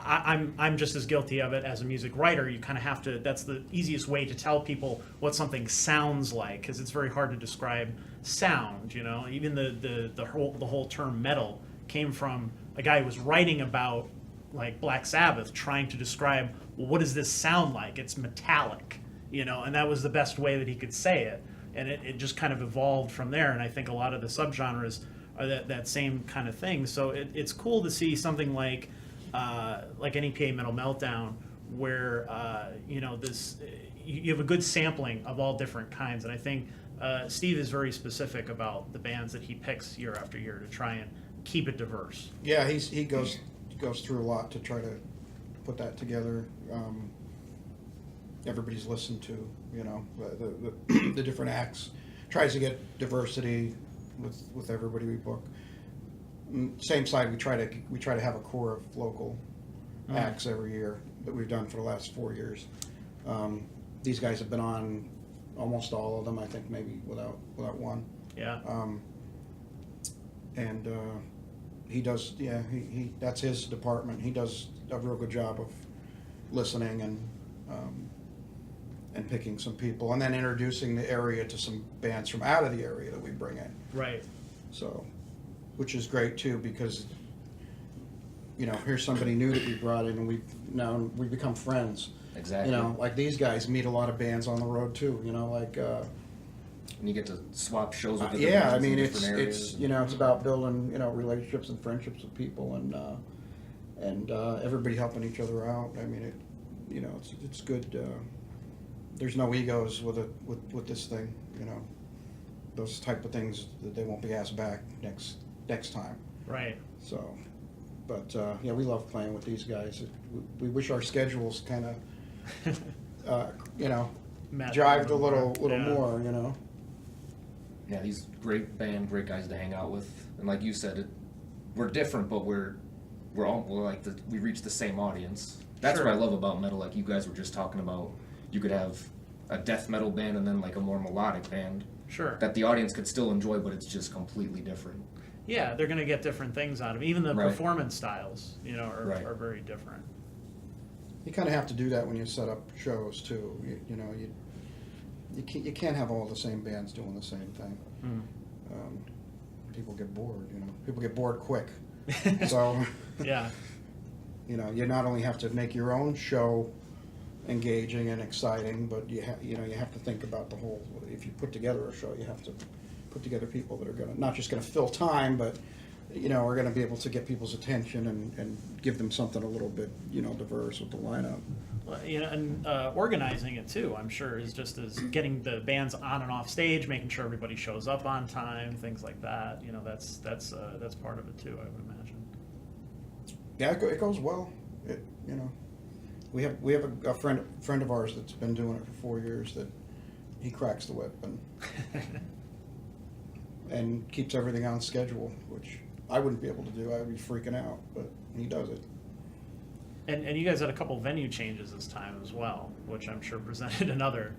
I'm just as guilty of it as a music writer. You kind of have to, that's the easiest way to tell people what something sounds like, because it's very hard to describe sound, you know. Even the whole term metal came from a guy who was writing about, like, Black Sabbath, trying to describe, well, what does this sound like? It's metallic, you know, and that was the best way that he could say it. And it just kind of evolved from there, and I think a lot of the subgenres are that same kind of thing. So it's cool to see something like NEPA Metal Meltdown, where you know, this you have a good sampling of all different kinds, and I think Steve is very specific about the bands that he picks year after year to try and keep it diverse. Yeah, he goes through a lot to try to put that together. Everybody's listened to, you know, the different acts. Tries to get diversity with everybody we book. Same side, we try to have a core of local acts every year that we've done for the last 4 years. These guys have been on almost all of them, I think, maybe without one. Yeah. And he does, yeah, he that's his department. He does a real good job of listening and picking some people, and then introducing the area to some bands from out of the area that we bring in. Right. So, which is great too, because, you know, here's somebody new that we brought in, and we've become friends. Exactly. You know, like these guys meet a lot of bands on the road too. You know, like. And you get to swap shows with the Yeah, I bands in mean, different areas. it's you know, it's about building, you know, relationships and friendships with people, and everybody helping each other out. I mean, you know, it's good. There's no egos with this thing, you know. Those type of things that they won't be asked back next time. Right. So, but yeah, we love playing with these guys. We wish our schedules kind of, you know, Matt, jived a little yeah. more, you know. Yeah, these great guys to hang out with, and like you said, we're different, but we're like we reach the same audience. That's Sure. what I love about metal. Like you guys were just talking about, you could have a death metal band and then like a more melodic band Sure. that the audience could still enjoy, but it's just completely different. Yeah, they're going to get different things out of it. Even the Right. performance styles, you know, Right. are very different. You kind of have to do that when you set up shows too. You know, you can't have all the same bands doing the same thing. People get bored. You know, people get bored quick. So, Yeah. you know, you not only have to make your own show engaging and exciting, but you have to think about the whole. If you put together a show, you have to put together people that are not just going to fill time, but, you know, are going to be able to get people's attention and give them something a little bit, you know, diverse with the lineup. Well, you know, and organizing it too, I'm sure, is just as getting the bands on and off stage, making sure everybody shows up on time, things like that. You know, that's part of it too, I would imagine. Yeah, it goes well. You know, we have a friend of ours that's been doing it for 4 years that he cracks the whip and keeps everything on schedule, which I wouldn't be able to do. I would be freaking out, but he does it. And you guys had a couple venue changes this time as well, which I'm sure presented another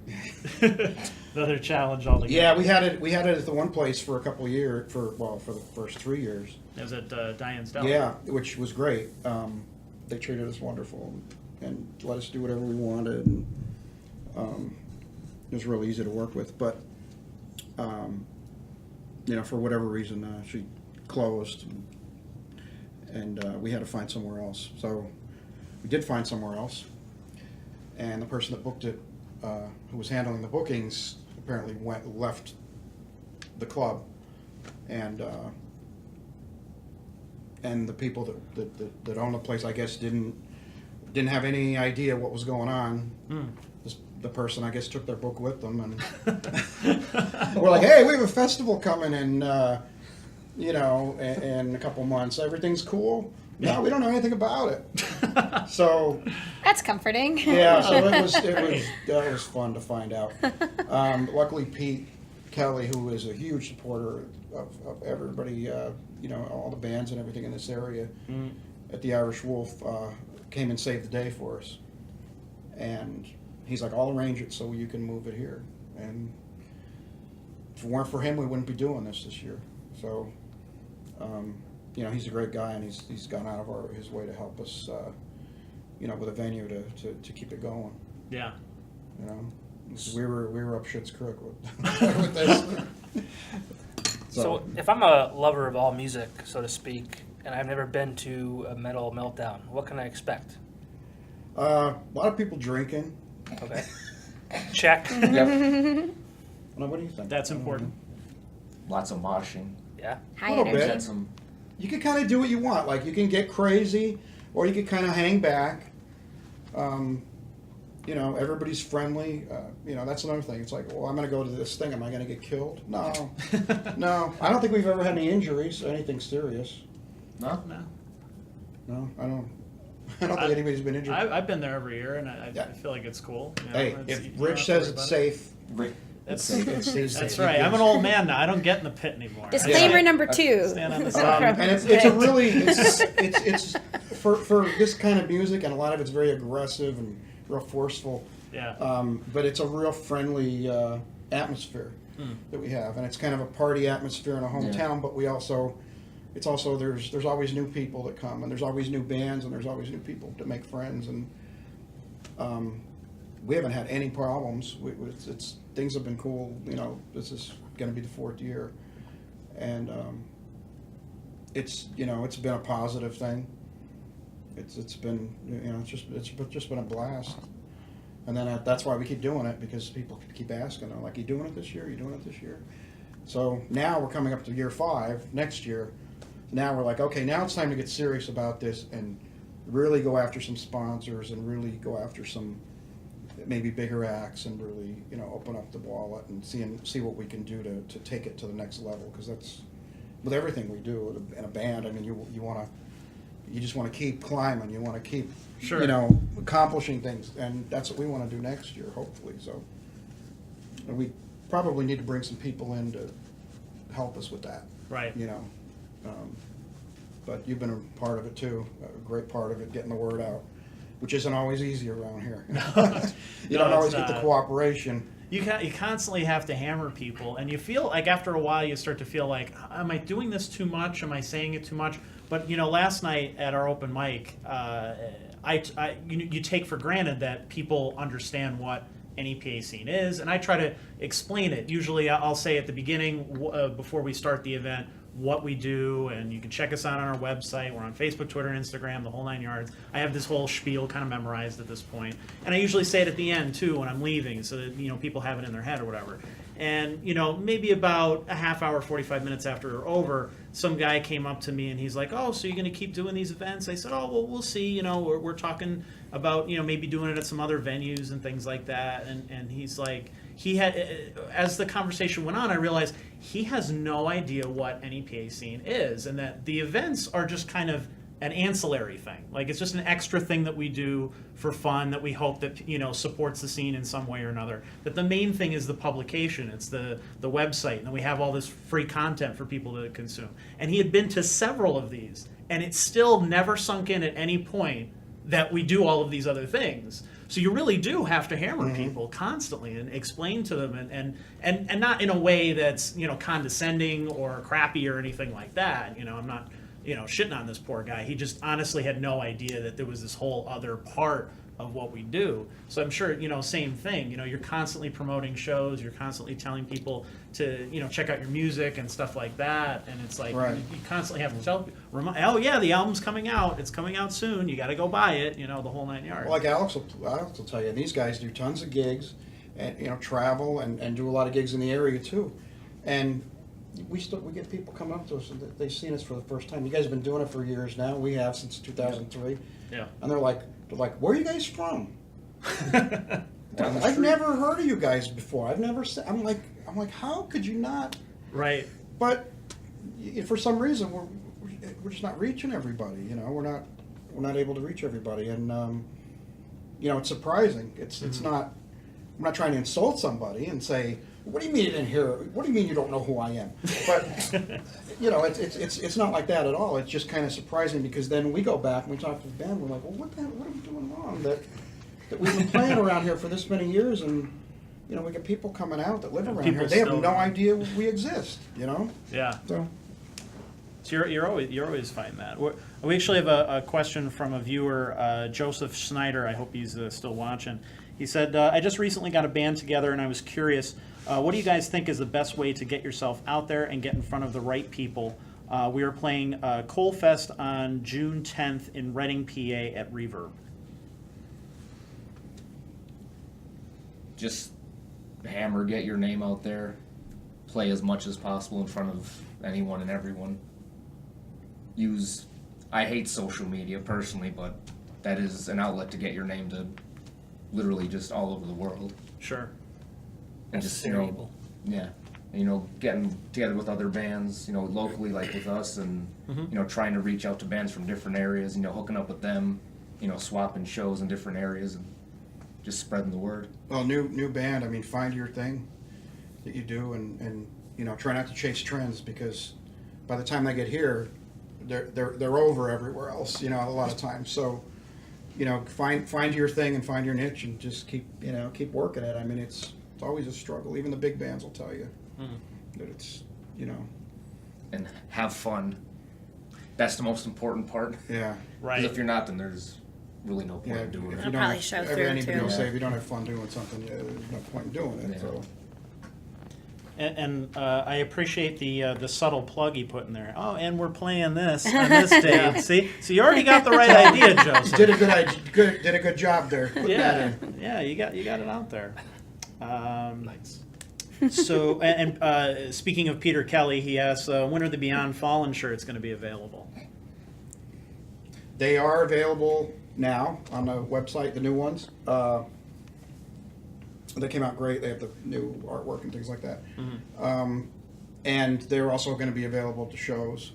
another challenge altogether. Yeah, we had it at the one place for a couple of years, for the first 3 years. It was at Diane's Deli. Yeah, which was great. They treated us wonderful and let us do whatever we wanted. And, it was really easy to work with. But, for whatever reason, she closed. And we had to find somewhere else. So we did find somewhere else. And the person that booked it, who was handling the bookings, apparently left the club. And the people that owned the place, I guess, didn't have any idea what was going on. The person, I guess, took their book with them, and we're like, "Hey, we have a festival coming in, in a couple months. Everything's cool." No, we don't know anything about it. So That's comforting. yeah, so that was fun to find out. Luckily, Pete Kelly, who is a huge supporter of everybody, all the bands and everything in this area, at the Irish Wolf, came and saved the day for us. And he's like, "I'll arrange it so you can move it here." And if it weren't for him, we wouldn't be doing this year. So, he's a great guy, and he's gone out of his way to help us, with a venue to keep it going. Yeah. We were up shit's creek with this. So if I'm a lover of all music, so to speak, and I've never been to a metal meltdown, what can I expect? A lot of people drinking. Okay. Check. Yep. What do you think? That's important. Lots of moshing. Yeah. High Little energy. bit. Had some. You can kind of do what you want. Like, you can get crazy, or you can kind of hang back. Everybody's friendly. That's another thing. It's like, well, I'm going to go to this thing. Am I going to get killed? No. No. I don't think we've ever had any injuries, anything serious. No. No. No, I don't think anybody's been injured. I've been there every year, and I Yeah. feel like it's cool. Hey, You if don't have Rich to says worry it's about it. safe, That's, it stays that's safe. right. I'm an old man now. I don't get in the pit anymore. Disclaimer I number 2. stand on the side. And it's a really it's for this kind of music, and a lot of it's very aggressive and real forceful. Yeah. But it's a real friendly atmosphere that we have, and it's kind of a party atmosphere in a hometown. But it's also there's always new people that come, and there's always new bands, and there's always new people to make friends, and we haven't had any problems. Things have been cool. This is going to be the 4th year, and it's been a positive thing. It's been it's just been a blast. And then that's why we keep doing it, because people keep asking. They're like, "You doing it this year? You doing it this year?" So now we're coming up to year 5 next year. Now we're like, okay, now it's time to get serious about this and really go after some sponsors and really go after some maybe bigger acts and really open up the wallet and see what we can do to take it to the next level. Because that's with everything we do in a band. I mean, you just want to keep climbing. You want to keep Sure. accomplishing things, and that's what we want to do next year, hopefully. So and we probably need to bring some people in to help us with that. Right. But you've been a part of it too, a great part of it, getting the word out, which isn't always easy around here. You don't always get the cooperation. You constantly have to hammer people, and you feel like after a while you start to feel like, am I doing this too much? Am I saying it too much? But last night at our open mic, you take for granted that people understand what NEPA scene is, and I try to explain it. Usually I'll say at the beginning, before we start the event, what we do, and you can check us out on our website. We're on Facebook, Twitter, Instagram, the whole 9 yards. I have this whole spiel kind of memorized at this point, and I usually say it at the end too when I'm leaving, so that people have it in their head or whatever. And maybe about a half hour, 45 minutes after we're over, some guy came up to me and he's like, "Oh, so you're going to keep doing these events?" I said, "Oh, well, we'll see. We're talking about maybe doing it at some other venues and things like that." And he's like, as the conversation went on, I realized he has no idea what NEPA scene is, and that the events are just kind of an ancillary thing. Like, it's just an extra thing that we do for fun that we hope that supports the scene in some way or another. That the main thing is the publication. It's the website, and then we have all this free content for people to consume. And he had been to several of these, and it still never sunk in at any point that we do all of these other things. So you really do have to hammer people constantly and explain to them, and not in a way that's, you know, condescending or crappy or anything like that. You know, I'm not, you know, shitting on this poor guy. He just honestly had no idea that there was this whole other part of what we do. So I'm sure, you know, same thing. You know, you're constantly promoting shows. You're constantly telling people to, you know, check out your music and stuff like that. And it's like, Right. you constantly have to tell, oh yeah, the album's coming out. It's coming out soon. You got to go buy it. You know, the whole 9 yards. Like Alex will tell you, these guys do tons of gigs, and you know, travel and do a lot of gigs in the area too. And we get people coming up to us and they've seen us for the first time. You guys have been doing it for years now. We have since 2003. Yeah. And they're like, where are you guys from? I've never heard of you guys before. I've never seen. I'm like, how could you not? Right. But for some reason, we're just not reaching everybody. You know, we're not able to reach everybody, and you know, it's surprising. It's not. I'm not trying to insult somebody and say, what do you mean you didn't hear? What do you mean you don't know who I am? But you know, it's not like that at all. It's just kind of surprising, because then we go back and we talk to the band. We're like, well, what are we doing wrong that we've been playing around here for this many years, and you know, we get people coming out that live around People here. They have still- no idea we exist. You know. Yeah. So. So you're always find that. We actually have a question from a viewer, Joseph Snyder. I hope he's still watching. He said, I just recently got a band together, and I was curious, what do you guys think is the best way to get yourself out there and get in front of the right people? We are playing Coal Fest on June 10th in Reading, PA at Reverb. Just hammer, get your name out there, play as much as possible in front of anyone and everyone. I hate social media personally, but that is an outlet to get your name to literally just all over the world. Sure. And just, you know, yeah, you know, getting together with other bands, you know, locally, like with us, and you know, trying to reach out to bands from different areas, you know, hooking up with them, you know, swapping shows in different areas, and just spreading the word. Well, new band. I mean, find your thing that you do, and you know, try not to chase trends, because by the time they get here, they're over everywhere else. You know, a lot of times. So, you know, find your thing and find your niche, and just keep working it. I mean, it's always a struggle. Even the big bands will tell you that it's, you know. And have fun. That's the most important part. Yeah. Right. Because if you're not, then there's really no point Yeah. in doing If it. you don't probably have, show through, anybody will too. say if you don't have fun doing something, there's no point in doing it. Yeah. So. And I appreciate the subtle plug he put in there. Oh, and we're playing this on this date. See, so you already got the right idea, Joseph. Did a good job there. Putting that in. Yeah, you got it out there. Nice. So, and speaking of Peter Kelly, he asks, when are the Beyond Fallen shirts going to be available? They are available now on the website, the new ones. They came out great. They have the new artwork and things like that. And they're also going to be available to shows.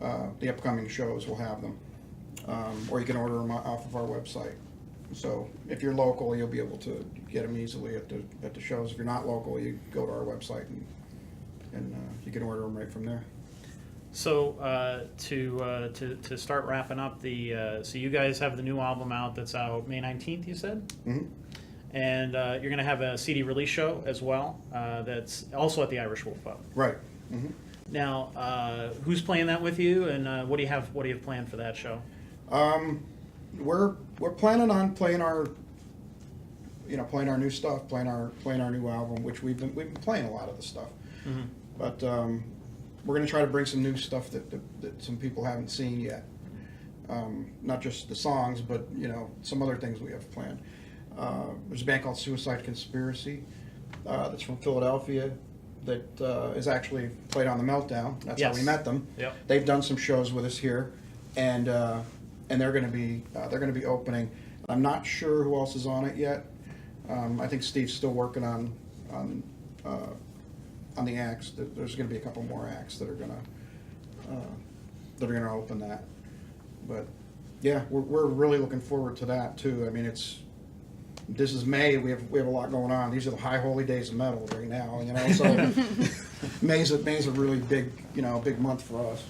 The upcoming shows will have them. Or you can order them off of our website. So if you're local, you'll be able to get them easily at the shows. If you're not local, you go to our website and you can order them right from there. So to start wrapping up so you guys have the new album out that's out May 19th, you said? Mm-hmm. And you're going to have a CD release show as well that's also at the Irish Wolf Pub. Right. Mm-hmm. Now, who's playing that with you, and what do you have planned for that show? We're planning on playing our new stuff, playing our new album, which we've been playing a lot of the stuff. Mm-hmm. But we're going to try to bring some new stuff that some people haven't seen yet. Not just the songs, but you know, some other things we have planned. There's a band called Suicide Conspiracy that's from Philadelphia that is actually played on the Meltdown. That's how we met them. Yep. They've done some shows with us here, and they're going to be opening. I'm not sure who else is on it yet. I think Steve's still working on the acts. There's going to be a couple more acts that are going to open that. But yeah, we're really looking forward to that too. I mean, this is May. We have a lot going on. These are the high holy days of metal right now. You know, so May's a really big month for us.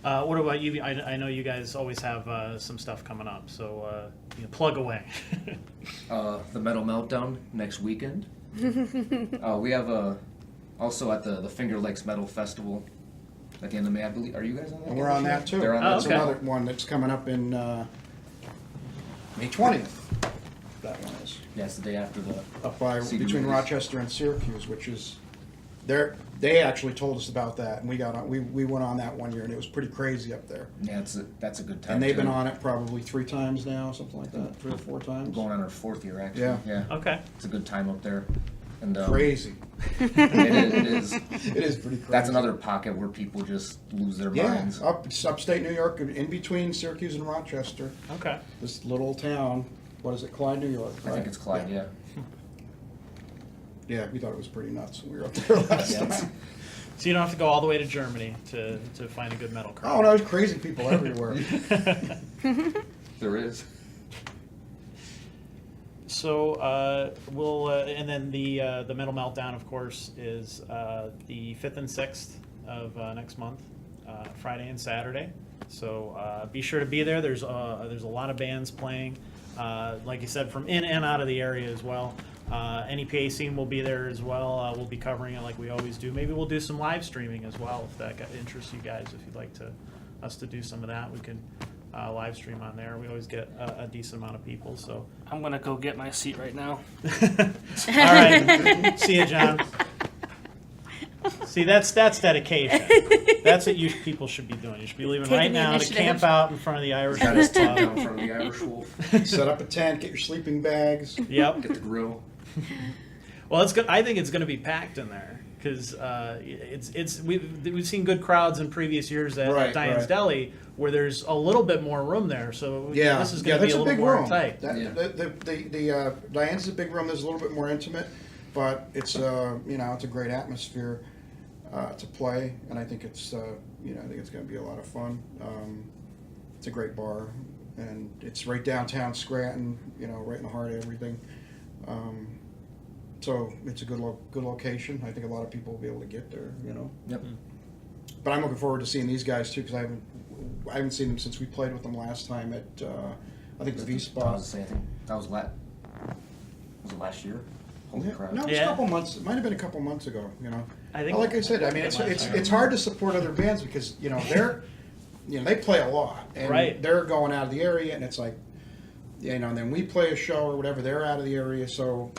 What about you? I know you guys always have some stuff coming up, so plug away. The Metal Meltdown next weekend. We have also at the Finger Lakes Metal Festival at the end of May, I believe. Are you guys on that? And we're on that too. They're on Oh, That's that. okay. another one that's coming up in May 20th. That one is Yeah, it's the day after the. up by CD between release. Rochester and Syracuse, which is they actually told us about that, and we went on that one year, and it was pretty crazy up there. Yeah, that's a good time. And they've been too. on it probably 3 times now, something like that, 3 or 4 times. Going on our 4th year actually. Yeah. Yeah. Okay. It's a good time up there. And Crazy. it is. It is pretty crazy. That's another pocket where people just lose their Yeah, minds. it's upstate New York, in between Syracuse and Rochester. Okay. This little town, what is it, Clyde, New York? I think right? it's Clyde, yeah. Yeah, we thought it was pretty nuts when we were up there last Yeah. time. So you don't have to go all the way to Germany to find a good metal Oh, crowd. no, there's crazy people everywhere. There is. So we'll and then the Metal Meltdown, of course, is the 5th and 6th of next month, Friday and Saturday. So be sure to be there. There's a lot of bands playing, like you said, from in and out of the area as well. NEPA scene will be there as well. We'll be covering it like we always do. Maybe we'll do some live streaming as well if that interests you guys. If you'd like us to do some of that, we can live stream on there. We always get a decent amount of people. So. I'm gonna go get my seat right now. All right. See you, John. See, that's dedication. That's what you people should be doing. You should be leaving Taking right the now to initiative. camp out in front of the Irish Got his tent Wolf down in Pub. front of the Irish Wolf. Set up a tent, get your sleeping bags. Yep. Get the grill. Well, it's good. I think it's going to be packed in there because we've seen good crowds in previous years at Right, Diane's right. Deli where there's a little bit more room there. So Yeah, this is going to be that's a little big more room. tight. Yeah. The Diane's a big room. There's a little bit more intimate, but it's it's a great atmosphere to play, and I think it's I think it's going to be a lot of fun. It's a great bar, and it's right downtown Scranton. Right in the heart of everything. So it's a good location. I think a lot of people will be able to get there. Yep. But I'm looking forward to seeing these guys too, because I haven't seen them since we played with them last time at I think the V I was Spot. saying, I think that was was it last year? Holy crap. No, it was Yeah. a couple months. It might have been a couple months ago. I think. Like I said, I mean, it's hard to support other bands because they're they play a lot and Right. they're going out of the area, and it's like and then we play a show or whatever, they're out of the area, so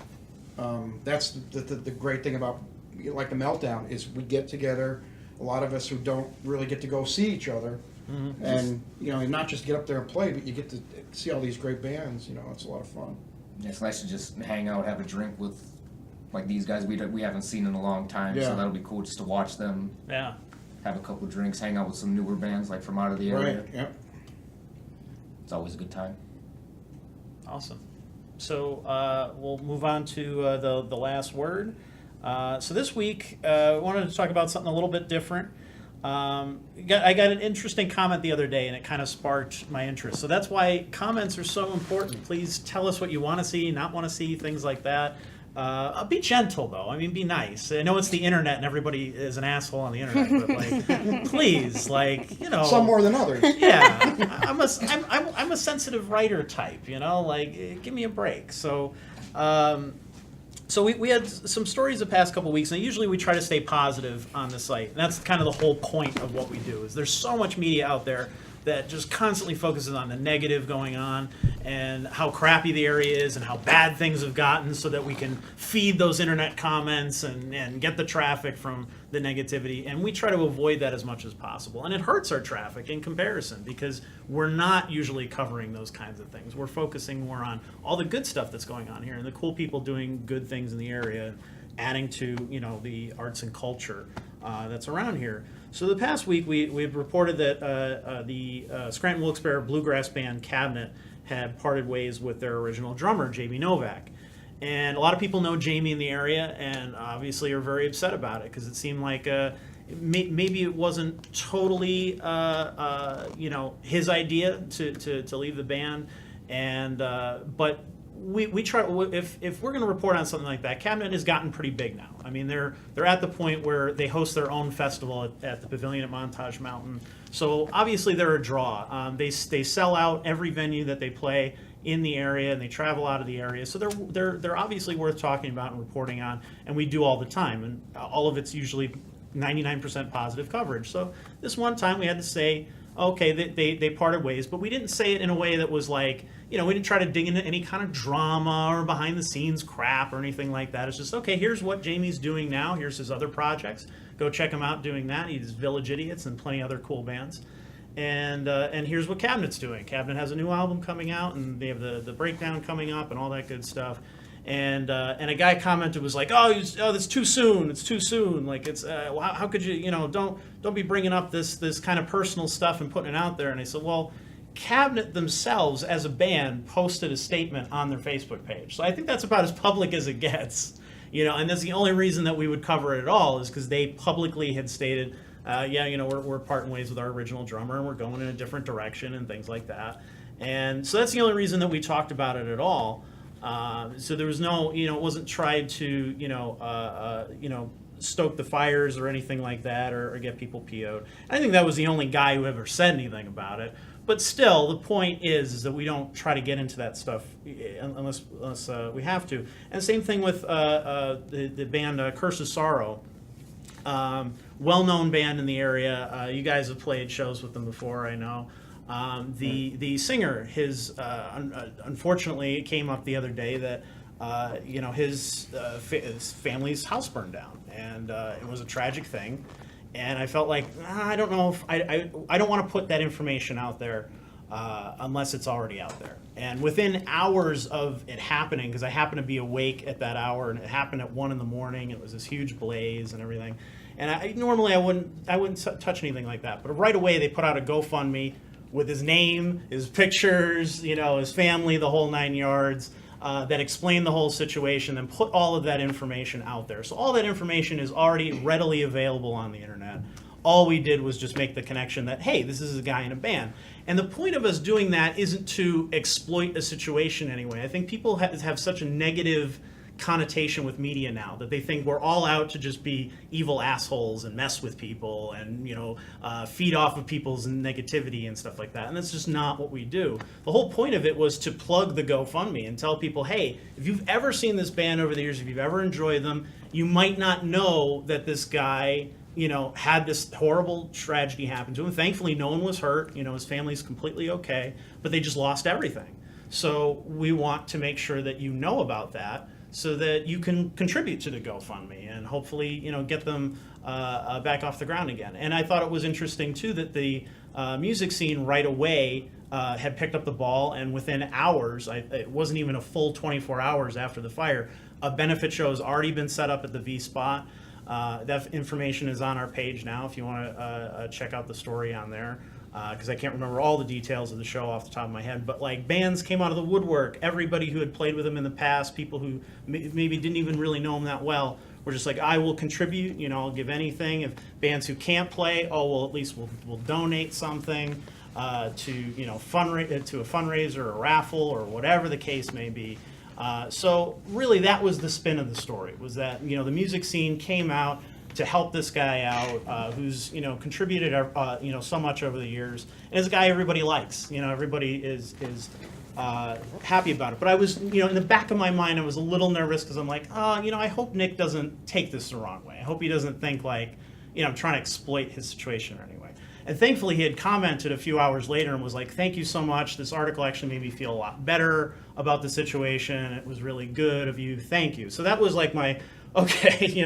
that's the great thing about like the Meltdown is we get together. A lot of us who don't really get to go see each other, and not just get up there and play, but you get to see all these great bands. It's a lot of fun. It's nice to just hang out, have a drink with like these guys we haven't seen in a long time. Yeah. So that'll be cool just to watch them, Yeah. have a couple of drinks, hang out with some newer bands like from out of the area. Right. Yep. It's always a good time. Awesome. So we'll move on to the last word. So this week, I wanted to talk about something a little bit different. I got an interesting comment the other day, and it kind of sparked my interest. So that's why comments are so important. Please tell us what you want to see, not want to see, things like that. Be gentle, though. I mean, be nice. I know it's the internet, and everybody is an asshole on the internet, but like, please, Some more than others. yeah, I'm a sensitive writer type, like give me a break. So so we had some stories the past couple weeks, and usually we try to stay positive on the site, and that's kind of the whole point of what we do. Is there's so much media out there that just constantly focuses on the negative going on and how crappy the area is and how bad things have gotten, so that we can feed those internet comments and get the traffic from the negativity. And we try to avoid that as much as possible. And it hurts our traffic in comparison because we're not usually covering those kinds of things. We're focusing more on all the good stuff that's going on here and the cool people doing good things in the area, adding to the arts and culture that's around here. So the past week we've reported that the Scranton Wilkes-Barre bluegrass band Cabinet had parted ways with their original drummer, Jamie Novak. And a lot of people know Jamie in the area and obviously are very upset about it because it seemed like maybe it wasn't totally his idea to leave the band, and but we try, if we're going to report on something like that, Cabinet has gotten pretty big now. I mean, they're at the point where they host their own festival at the Pavilion at Montage Mountain. So obviously they're a draw. They sell out every venue that they play in the area, and they travel out of the area. So they're obviously worth talking about and reporting on, and we do all the time. And all of it's usually 99% positive coverage. So this one time we had to say, okay, they parted ways, but we didn't say it in a way that was like, we didn't try to dig into any kind of drama or behind the scenes crap or anything like that. It's just, okay, here's what Jamie's doing now. Here's his other projects. Go check him out doing that. He does Village Idiots and plenty other cool bands. And here's what Cabinet's doing. Cabinet has a new album coming out, and they have the breakdown coming up and all that good stuff. And a guy commented, was like, oh, that's too soon. It's too soon. Like, it's how could you, don't be bringing up this kind of personal stuff and putting it out there. And I said, well, Cabinet themselves as a band posted a statement on their Facebook page. So I think that's about as public as it gets, and that's the only reason that we would cover it at all, is because they publicly had stated, we're parting ways with our original drummer and we're going in a different direction and things like that. And so that's the only reason that we talked about it at all. So there was no, it wasn't tried to, stoke the fires or anything like that, or get people PO'd. I think that was the only guy who ever said anything about it. But still, the point is that we don't try to get into that stuff unless we have to. And same thing with the band Curse of Sorrow. Well-known band in the area. You guys have played shows with them before, I know. The singer, unfortunately, it came up the other day that his family's house burned down, and it was a tragic thing. And I felt like I don't know if I don't want to put that information out there unless it's already out there. And within hours of it happening, because I happened to be awake at that hour, and it happened at 1 a.m. It was this huge blaze and everything. And normally I wouldn't touch anything like that, but right away they put out a GoFundMe with his name, his pictures, his family, the whole 9 yards, that explained the whole situation, and put all of that information out there. So all that information is already readily available on the internet. All we did was just make the connection that, hey, this is a guy in a band. And the point of us doing that isn't to exploit a situation anyway. I think people have such a negative connotation with media now that they think we're all out to just be evil assholes and mess with people and feed off of people's negativity and stuff like that, and that's just not what we do. The whole point of it was to plug the GoFundMe and tell people, hey, if you've ever seen this band over the years, if you've ever enjoyed them, you might not know that this guy had this horrible tragedy happen to him. Thankfully no one was hurt, his family's completely okay, but they just lost everything. So we want to make sure that you know about that, so that you can contribute to the GoFundMe and hopefully, get them back off the ground again. And I thought it was interesting too that the music scene right away had picked up the ball, and within hours, it wasn't even a full 24 hours after the fire, a benefit show has already been set up at the V Spot. That information is on our page now if you want to check out the story on there. Because I can't remember all the details of the show off the top of my head, but like bands came out of the woodwork. Everybody who had played with him in the past, people who maybe didn't even really know him that well, were just like, I will contribute. I'll give anything. If bands who can't play, at least we'll donate something to a fundraiser, or a raffle, or whatever the case may be. So really, that was the spin of the story. Was that the music scene came out to help this guy out, who's contributed so much over the years, and is a guy everybody likes. Everybody is happy about it. But I was in the back of my mind, I was a little nervous because I'm like, I hope Nick doesn't take this the wrong way. I hope he doesn't think like I'm trying to exploit his situation or anyway. And thankfully he had commented a few hours later and was like, thank you so much. This article actually made me feel a lot better about the situation. It was really good of you. Thank you. So that was like my okay,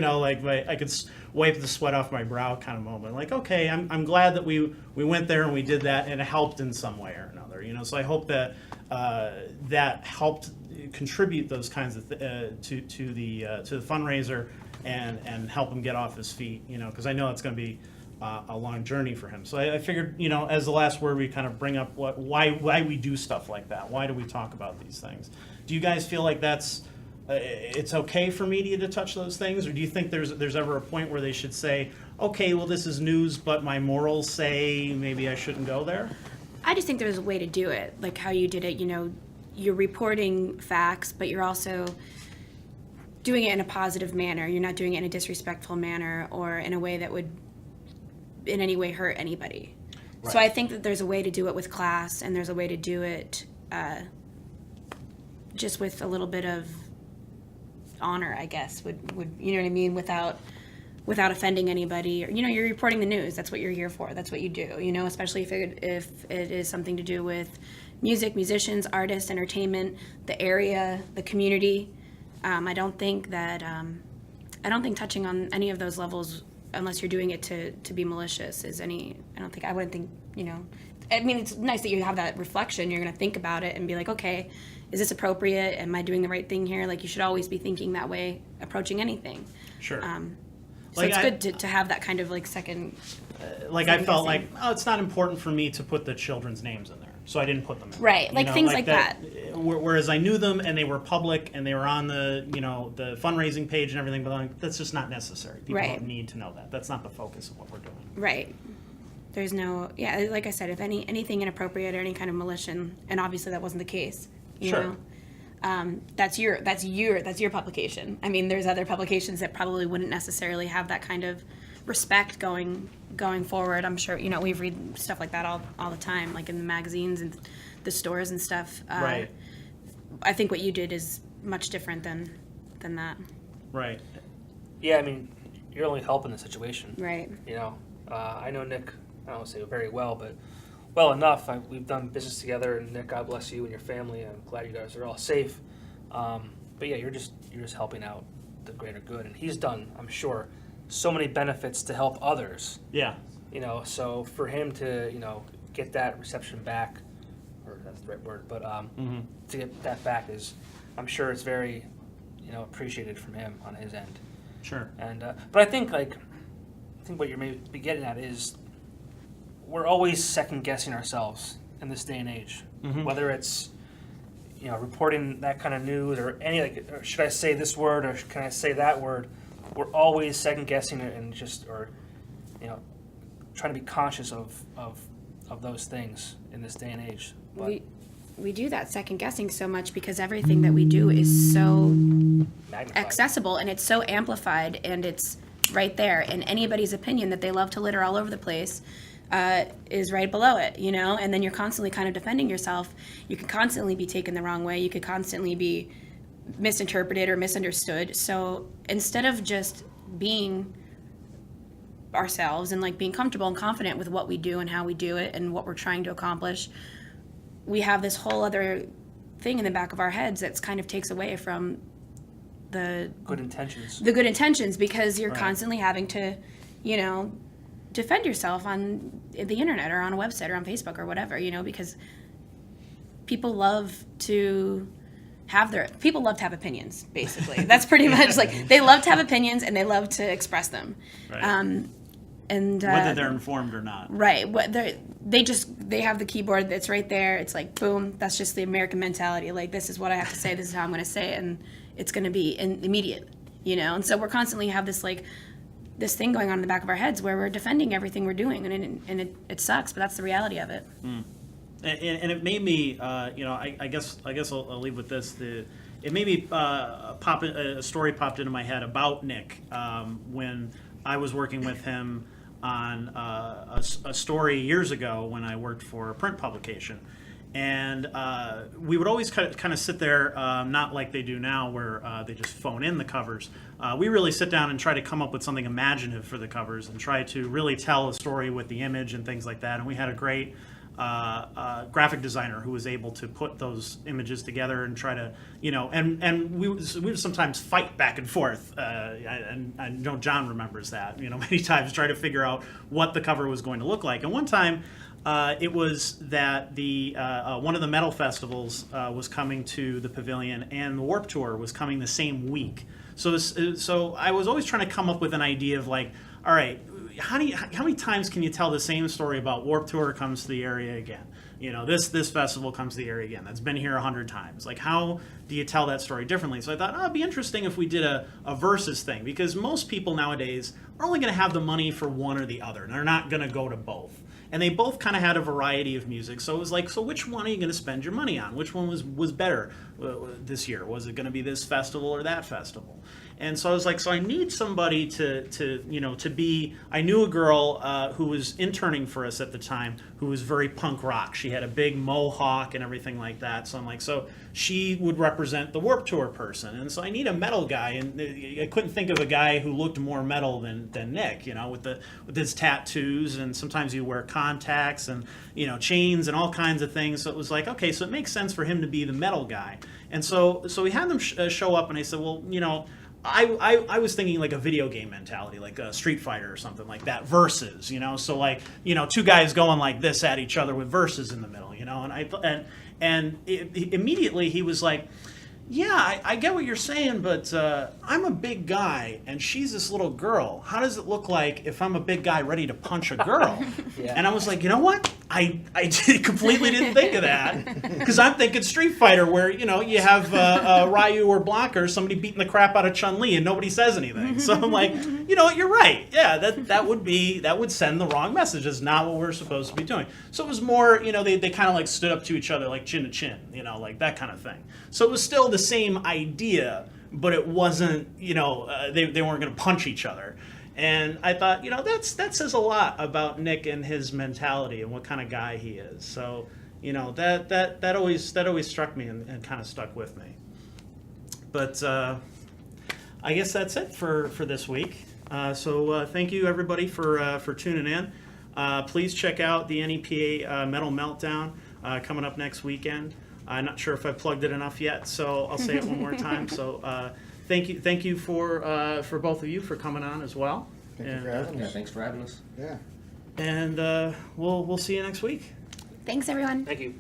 I could wipe the sweat off my brow kind of moment. Like, okay, I'm glad that we went there and we did that, and it helped in some way or another. So I hope that that helped contribute those kinds of to the fundraiser and help him get off his feet. Because I know it's going to be a long journey for him. So I figured, as the last word, we kind of bring up why we do stuff like that. Why do we talk about these things? Do you guys feel like that's it's okay for media to touch those things, or do you think there's ever a point where they should say, okay, well, this is news, but my morals say maybe I shouldn't go there? I just think there's a way to do it, like how you did it, you're reporting facts, but you're also doing it in a positive manner. You're not doing it in a disrespectful manner or in a way that would in any way hurt anybody. So I think that there's a way to do it with class, and there's a way to do it just with a little bit of honor, I guess, would you know what I mean, without offending anybody. Or, you're reporting the news. That's what you're here for. That's what you do, especially if it is something to do with music, musicians, artists, entertainment, the area, the community. I don't think touching on any of those levels, unless you're doing it to be malicious, I wouldn't think, I mean, it's nice that you have that reflection. You're going to think about it and be like, okay, is this appropriate? Am I doing the right thing here? Like, you should always be thinking that way, approaching anything. Sure. So it's good to have that kind of like second. I felt like, it's not important for me to put the children's names in there, so I didn't put them in. Right, things like that. Whereas I knew them and they were public and they were on the the fundraising page and everything, but that's just not necessary. People don't need to know that. That's not the focus of what we're doing. Right. There's no, like I said, if anything inappropriate or any kind of malicious, and obviously that wasn't the case. You Sure. know? That's your publication. I mean, there's other publications that probably wouldn't necessarily have that kind of respect going forward. I'm sure we read stuff like that all the time, like in the magazines and the stores and stuff. Right. I think what you did is much different than that. Right. Yeah, I mean, you're only helping the situation. Right. I know Nick, I don't want to say very well, but well enough. We've done business together, and Nick, God bless you and your family. I'm glad you guys are all safe. But yeah, you're just helping out the greater good, and he's done, I'm sure, so many benefits to help others. Yeah. So for him to get that reception back, or that's the right word, but to get that back is, I'm sure it's very appreciated from him on his end. Sure. And but I think what you're maybe getting at is we're always second guessing ourselves in this day and age, whether it's reporting that kind of news or any or should I say this word or can I say that word? We're always second guessing it and trying to be conscious of those things in this day and age. But We do that second guessing so much because everything that we do is so magnified. accessible and it's so amplified and it's right there, and anybody's opinion that they love to litter all over the place is right below it, and then you're constantly kind of defending yourself. You can constantly be taken the wrong way. You could constantly be misinterpreted or misunderstood. So instead of just being ourselves and being comfortable and confident with what we do and how we do it and what we're trying to accomplish, we have this whole other thing in the back of our heads that kind of takes away from the good intentions. The good intentions, because you're Right. constantly having to, defend yourself on the internet or on a website or on Facebook or whatever, because people love to have opinions, basically. That's pretty much they love to have opinions and they love to express them. Right. And Whether they're informed or not. right, they have the keyboard that's right there. It's boom, that's just the American mentality. This is what I have to say, this is how I'm going to say it, and it's going to be immediate, And so we're constantly have this this thing going on in the back of our heads where we're defending everything we're doing, and it sucks, but that's the reality of it. And it made me, I guess I'll leave with this. It made me a story popped into my head about Nick when I was working with him on a story years ago when I worked for a print publication. And we would always kind of sit there, not like they do now where they just phone in the covers. We really sit down and try to come up with something imaginative for the covers and try to really tell a story with the image and things like that. And we had a great graphic designer who was able to put those images together and try to, and we would sometimes fight back and forth. And I know John remembers that, many times try to figure out what the cover was going to look like. And one time, it was that the one of the metal festivals was coming to the pavilion, and the Warped Tour was coming the same week. So I was always trying to come up with an idea of all right, how many times can you tell the same story about Warped Tour comes to the area again? You know, this festival comes to the area again. That's been here 100 times. Like, how do you tell that story differently? So I thought, it'd be interesting if we did a versus thing, because most people nowadays are only going to have the money for one or the other, and they're not going to go to both. And they both kind of had a variety of music. So it was like, so which one are you going to spend your money on? Which one was better this year? Was it going to be this festival or that festival? And so I was like, so I need somebody to be. I knew a girl who was interning for us at the time who was very punk rock. She had a big mohawk and everything like that. So I'm like, so she would represent the Warped Tour person. And so I need a metal guy. And I couldn't think of a guy who looked more metal than Nick, you know, with his tattoos, and sometimes you wear contacts and, you know, chains and all kinds of things. So it was like, okay, so it makes sense for him to be the metal guy. And so we had them show up, and I said, well, you know, I was thinking like a video game mentality, like a Street Fighter or something like that, versus, you know, so like, you know, two guys going like this at each other with verses in the middle, you know, and immediately he was like, yeah, I get what you're saying, but I'm a big guy and she's this little girl. How does it look like if I'm a big guy ready to punch a girl? Yeah. And I was like, you know what? I completely didn't think of that, because I'm thinking Street Fighter, where, you know, you have Ryu or Blanca or somebody beating the crap out of Chun-Li and nobody says anything. So I'm like, you know what, you're right. Yeah, that would send the wrong message. It's not what we're supposed to be doing. So it was more, you know, they kind of like stood up to each other like chin to chin, you know, like that kind of thing. So it was still the same idea, but it wasn't, you know, they weren't going to punch each other. And I thought, you know, that says a lot about Nick and his mentality and what kind of guy he is. So, you know, that always struck me and kind of stuck with me. But I guess that's it for this week. So thank you everybody for tuning in. Please check out the NEPA Metal Meltdown coming up next weekend. I'm not sure if I've plugged it enough yet, so I'll say it one more time. So thank you for both of you for coming on as well. Thank you for having Yeah, us. thanks for having us. Yeah. And we'll see you next week. Thanks, everyone. Thank you.